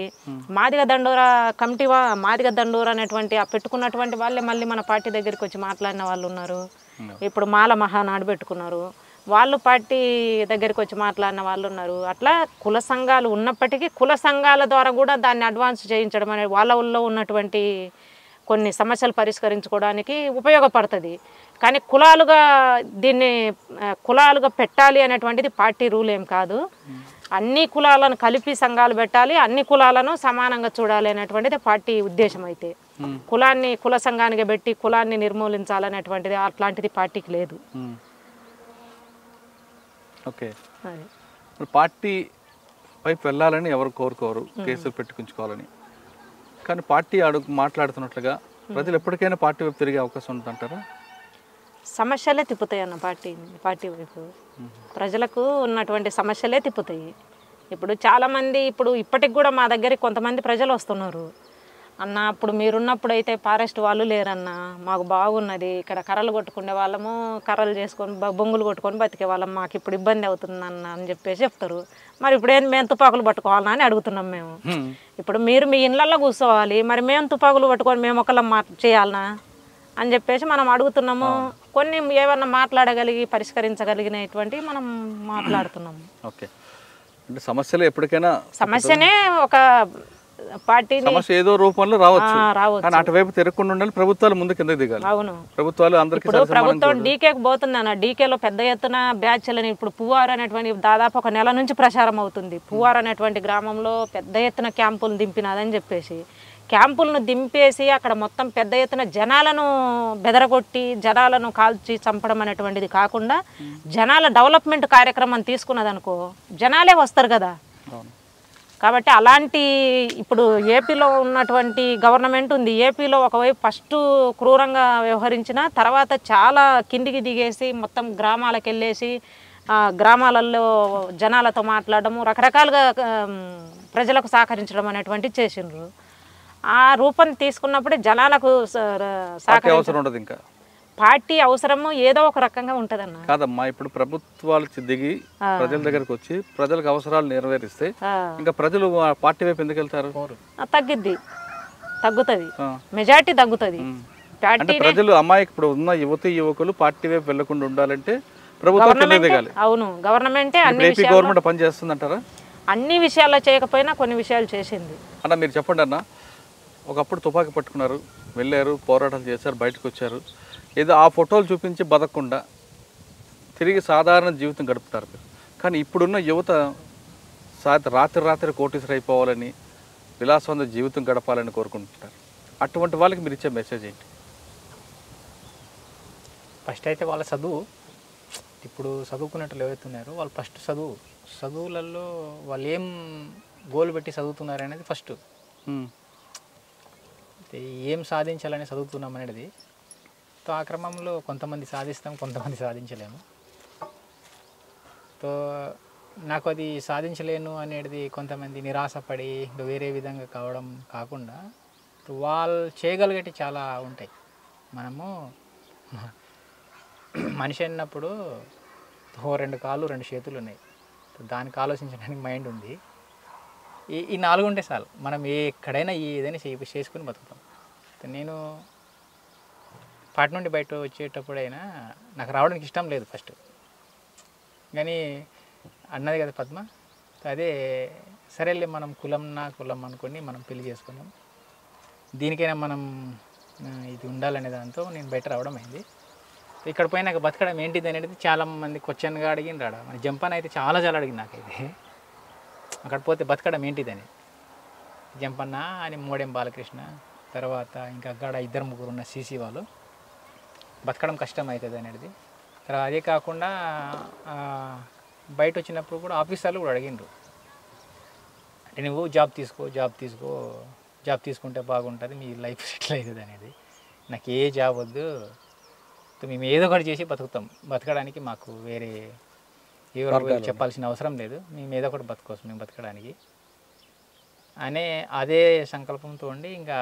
మాదిగ దండోరా కమిటీ మాదిగ దండోరా అనేటువంటి ఆ పెట్టుకున్నటువంటి వాళ్ళే మళ్ళీ మన పార్టీ దగ్గరికి వచ్చి మాట్లాడిన వాళ్ళు ఉన్నారు. ఇప్పుడు మాల మహానాడు పెట్టుకున్నారు, వాళ్ళు పార్టీ దగ్గరికి వచ్చి మాట్లాడిన వాళ్ళు ఉన్నారు. అట్లా కుల సంఘాలు ఉన్నప్పటికీ కుల సంఘాల ద్వారా కూడా దాన్ని అడ్వాన్స్ చేయించడం అనేది వాళ్ళ ఊళ్ళో ఉన్నటువంటి కొన్ని సమస్యలు పరిష్కరించుకోవడానికి ఉపయోగపడుతుంది. కానీ కులాలుగా పెట్టాలి అనేటువంటిది పార్టీ రూల్ ఏం కాదు. అన్ని కులాలను కలిపి సంఘాలు పెట్టాలి, అన్ని కులాలను సమానంగా చూడాలి అనేటువంటిది పార్టీ ఉద్దేశం. అయితే కుల సంఘానికి పెట్టి కులాన్ని నిర్మూలించాలనేటువంటిది అట్లాంటిది పార్టీకి లేదు. ఓకే, పార్టీ వైపు వెళ్ళాలని ఎవరు కోరుకోరు, కేసులు పెట్టుకుంచుకోవాలని. కానీ పార్టీ మాట్లాడుతున్నట్లుగా ప్రజలు ఎప్పటికైనా పార్టీ వైపు తిరిగే అవకాశం ఉంటుందంటారా? సమస్యలే తిప్పుతాయి అన్న పార్టీ వైపు. ప్రజలకు ఉన్నటువంటి సమస్యలే తిప్పుతాయి. ఇప్పుడు చాలామంది ఇప్పటికి కూడా మా దగ్గరికి కొంతమంది ప్రజలు వస్తున్నారు. అన్న అప్పుడు మీరున్నప్పుడు అయితే ఫారెస్ట్ వాళ్ళు లేరన్న, మాకు బాగున్నది, ఇక్కడ కర్రలు కొట్టుకునే వాళ్ళము, కర్రలు చేసుకొని బొంగులు కొట్టుకొని బతికే వాళ్ళం, మాకు ఇప్పుడు ఇబ్బంది అవుతుందన్న అని చెప్పేసి చెప్తారు. మరి ఇప్పుడు మేము తుపాకులు పట్టుకోవాలన్నా అని అడుగుతున్నాం మేము. ఇప్పుడు మీరు మీ ఇళ్ళల్లో కూర్చోవాలి, మరి మేము తుపాకులు పట్టుకొని మేము ఒకళ్ళం చేయాలనా అని చెప్పేసి మనం అడుగుతున్నాము. కొన్ని ఏమన్నా మాట్లాడగలిగి పరిష్కరించగలిగినటువంటి మనం మాట్లాడుతున్నాము. ఓకే, అంటే సమస్యలు ఎప్పటికైనా సమస్యనే ఒక పార్టీ సమస్య ఏదో రూపంలో రావచ్చు. కానీ అటువైపు తిరగకుండా ఉండాలి, ప్రభుత్వాలు ముందు కిందకి దిగాలి. అవును, ప్రభుత్వాలు అందరికీ. ప్రభుత్వం డీకేకి పోతుంది అన్న, డీకేలో పెద్ద ఎత్తున బ్యాచ్లని ఇప్పుడు పువ్వారు అనేటువంటి దాదాపు ఒక నెల నుంచి ప్రచారం అవుతుంది. పువ్వారు అనేటువంటి గ్రామంలో పెద్ద ఎత్తున క్యాంపులు దింపినాదని చెప్పేసి క్యాంపులను దింపేసి అక్కడ మొత్తం పెద్ద ఎత్తున జనాలను బెదరగొట్టి జనాలను కాల్చి చంపడం అనేటువంటిది కాకుండా జనాల డెవలప్మెంట్ కార్యక్రమం తీసుకున్నదనుకో జనాలే వస్తారు కదా. కాబట్టి అలాంటి ఇప్పుడు ఏపీలో ఉన్నటువంటి గవర్నమెంట్ ఉంది. ఏపీలో ఒకవైపు ఫస్ట్ క్రూరంగా వ్యవహరించిన తర్వాత చాలా కిందికి దిగేసి మొత్తం గ్రామాలకు వెళ్ళేసి గ్రామాలలో జనాలతో మాట్లాడము, రకరకాలుగా ప్రజలకు సహకరించడం అనేటువంటి చేసిండ్రు. ఆ రూపం తీసుకున్నప్పుడే జనాలకు సహకరించడం పార్టీ అవసరము ఏదో ఒక రకంగా ఉంటదన్న. కాదమ్మా, ఇప్పుడు ప్రభుత్వాలు దిగి ప్రజల దగ్గరకు వచ్చి ప్రజలకు అవసరాలు నెరవేరిస్తే ఇంకా ప్రజలు పార్టీ వైపు ఎందుకు వెళ్తారు? తగ్గుతుంది, మెజారిటీ తగ్గుతుంది. ప్రజలు ఇప్పుడు ఉన్న యువకులు పార్టీ వైపు వెళ్లకుండా ఉండాలంటే ప్రభుత్వం దిగాలి. అవును, గవర్నమెంటే గవర్నమెంట్ పని చేస్తుందంటారా? అన్ని విషయాల్లో చేయకపోయినా కొన్ని విషయాలు చేసింది అన్న. మీరు చెప్పండి అన్న, ఒకప్పుడు తుపాకీ పట్టుకున్నారు, వెళ్ళారు, పోరాటాలు చేశారు, బయటకు వచ్చారు, ఏదో ఆ ఫోటోలు చూపించి బతకకుండా తిరిగి సాధారణ జీవితం గడుపుతారు. కానీ ఇప్పుడున్న యువత రాత్రి రాత్రి కోటీశ్వర అయిపోవాలని విలాసవంత జీవితం గడపాలని కోరుకుంటుంటారు. అటువంటి వాళ్ళకి మీరు ఇచ్చే మెసేజ్ ఏంటి? ఫస్ట్ అయితే వాళ్ళ చదువు, ఇప్పుడు చదువుకునేటోళ్ళు ఎవరైతున్నారో వాళ్ళు ఫస్ట్ చదువులలో వాళ్ళు ఏం గోల్ పెట్టి చదువుతున్నారు అనేది ఫస్ట్. ఏం సాధించాలని చదువుతున్నాం అనేది. తో ఆ క్రమంలో కొంతమంది సాధిస్తాం, కొంతమంది సాధించలేము. తో నాకు అది సాధించలేను అనేది కొంతమంది నిరాశపడి ఇంకా వేరే విధంగా కావడం కాకుండా వాళ్ళు చేయగలిగేటి చాలా ఉంటాయి. మనము మనిషి అన్నప్పుడు 2 కాళ్ళు 2 చేతులు ఉన్నాయి, దానికి ఆలోచించడానికి మైండ్ ఉంది. ఈ 4 ఉంటే చాలు, మనం ఎక్కడైనా ఏదైనా చేసుకుని బతుకుతాం. నేను పాటి నుండి బయట వచ్చేటప్పుడైనా నాకు రావడానికి ఇష్టం లేదు ఫస్ట్, కానీ అన్నది కదా పద్మ, అదే సరేలే మనం కులం అనుకొని మనం పెళ్లి చేసుకున్నాం, దీనికైనా మనం ఇది ఉండాలనే దాంతో నేను బయట రావడం అయింది. ఇక్కడ పోయినాక బతకడం ఏంటిది అనేది చాలామంది క్వశ్చన్గా అడిగింది. రాడ మన జంపన్ అయితే చాలా అడిగింది నాకైతే, అక్కడ పోతే బతకడం ఏంటిదని. జంపన్న అని మోడెం బాలకృష్ణ, తర్వాత ఇంకా అక్కడ 2-3 ఉన్న సీసీ వాళ్ళు, బతకడం కష్టం అవుతుంది అనేది. తర్వాత అదే కాకుండా బయట వచ్చినప్పుడు కూడా ఆఫీసర్లు కూడా అడిగిండ్రు, అంటే నువ్వు జాబ్ తీసుకుంటే బాగుంటుంది, మీ లైఫ్ సెటిల్ అవుతుంది అనేది. నాకు ఏ జాబ్ వద్దు, మేము ఏదో ఒకటి చేసి బతకడానికి మాకు వేరే ఎవరు చెప్పాల్సిన అవసరం లేదు, మేము ఏదో ఒకటి బతకోవచ్చు మేము బతకడానికి అనే అదే సంకల్పంతో ఉండి ఇంకా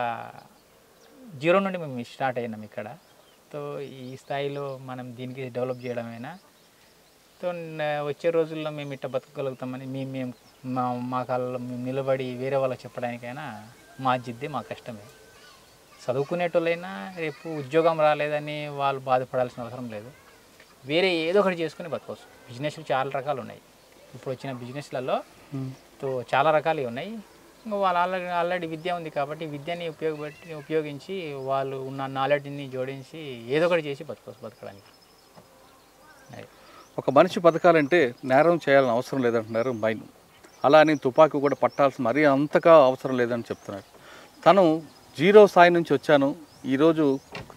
0 నుండి మేము స్టార్ట్ అయినాం ఇక్కడ. తో ఈ స్థాయిలో మనం దీనికి డెవలప్ చేయడమైనా తో వచ్చే రోజుల్లో మేము ఇట్లా బతకగలుగుతామని మేము మా కాళ్ళలో మేము నిలబడి వేరే వాళ్ళకి చెప్పడానికైనా మా జిద్దే మా కష్టమే. చదువుకునేటోళ్ళైనా రేపు ఉద్యోగం రాలేదని వాళ్ళు బాధపడాల్సిన అవసరం లేదు, వేరే ఏదో ఒకటి చేసుకుని బతకవచ్చు. బిజినెస్లు చాలా రకాలు ఉన్నాయి, ఇప్పుడు వచ్చిన బిజినెస్లలో తో చాలా రకాలు ఉన్నాయి. ఇంకా వాళ్ళు ఆల్రెడీ విద్య ఉంది కాబట్టి విద్యని ఉపయోగించి వాళ్ళు ఉన్న నాలెడ్జ్ని జోడించి ఏదో ఒకటి చేసి బతకడానికి. ఒక మనిషి బతకాలంటే నేరం చేయాలని అవసరం లేదంటున్నారు మైన్. అలా అని తుపాకీ కూడా పట్టాల్సిన మరీ అంతగా అవసరం లేదని చెప్తున్నారు. తను 0 స్థాయి నుంచి వచ్చాను, ఈరోజు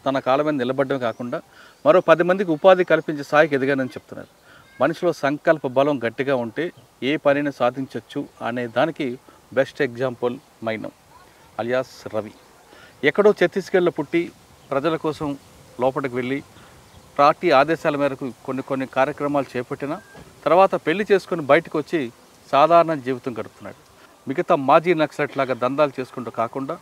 తన కాళ్ళ మీద నిలబడడం కాకుండా మరో 10 మందికి ఉపాధి కల్పించే స్థాయికి ఎదిగానని చెప్తున్నారు. మనిషిలో సంకల్ప బలం గట్టిగా ఉంటే ఏ పనిని సాధించవచ్చు అనే దానికి బెస్ట్ ఎగ్జాంపుల్ మైనం అలియాస్ రవి. ఎక్కడో ఛత్తీస్గఢ్లో పుట్టి ప్రజల కోసం లోపలికి వెళ్ళి పార్టీ ఆదేశాల మేరకు కొన్ని కార్యక్రమాలు చేపట్టిన తర్వాత పెళ్లి చేసుకుని బయటకు వచ్చి సాధారణ జీవితం గడుపుతున్నాడు. మిగతా మాజీ నక్సలైట్ లాగా దందాలు చేసుకుంటూ కాకుండా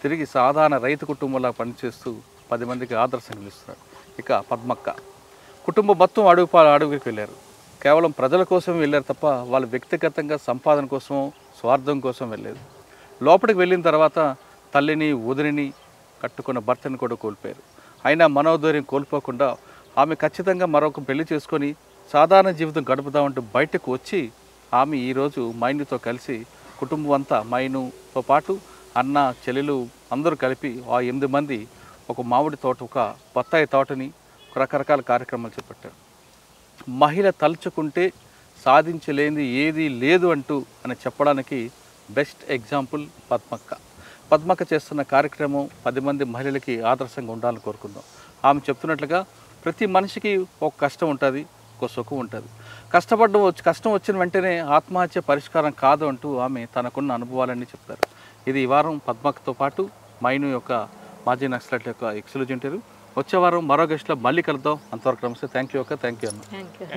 తిరిగి సాధారణ రైతు కుటుంబంలా పనిచేస్తూ 10 మందికి ఆదర్శం నిలుస్తున్నాడు. ఇక పద్మక్క కుటుంబం మొత్తం అడుగుకి వెళ్ళారు, కేవలం ప్రజల కోసం వెళ్ళారు తప్ప వాళ్ళు వ్యక్తిగతంగా సంపాదన కోసం స్వార్థం కోసం వెళ్ళలేదు. లోపలికి వెళ్ళిన తర్వాత తల్లిని వదిలిని కట్టుకున్న భర్తని కూడా కోల్పోయారు. అయినా మనోధైర్యం కోల్పోకుండా ఆమె ఖచ్చితంగా మరొక పెళ్లి చేసుకొని సాధారణ జీవితం గడుపుదామంటూ బయటకు వచ్చి ఆమె ఈరోజు మైనుతో కలిసి కుటుంబం అంతా మైనుతో పాటు అన్న చెల్లెలు అందరూ కలిపి ఆ 8 మంది ఒక మామిడి తోట, ఒక బత్తాయి తోటని రకరకాల కార్యక్రమాలు చేపట్టారు. మహిళ తలుచుకుంటే సాధించలేనిది ఏదీ లేదు అంటూ అని చెప్పడానికి బెస్ట్ ఎగ్జాంపుల్ పద్మక్క చేస్తున్న కార్యక్రమం 10 మంది మహిళలకి ఆదర్శంగా ఉండాలని కోరుకుందాం. ఆమె చెప్తున్నట్లుగా ప్రతి మనిషికి ఒక కష్టం ఉంటుంది, ఒక సుఖం ఉంటుంది. కష్టం వచ్చిన వెంటనే ఆత్మహత్య పరిష్కారం కాదు అంటూ ఆమె తనకున్న అనుభవాలన్నీ చెప్తారు. ఇది ఈ వారం పద్మక్కతో పాటు మైను యొక్క మాజీ నక్సలైట్ యొక్క ఎక్స్క్లూజివ్ ఇంటర్వ్యూ. వచ్చే వారం మరో గెస్ట్లో మళ్ళీ కలుద్దాం. అంతవరకు నమస్తే. థ్యాంక్ యూ అన్న. Thank you.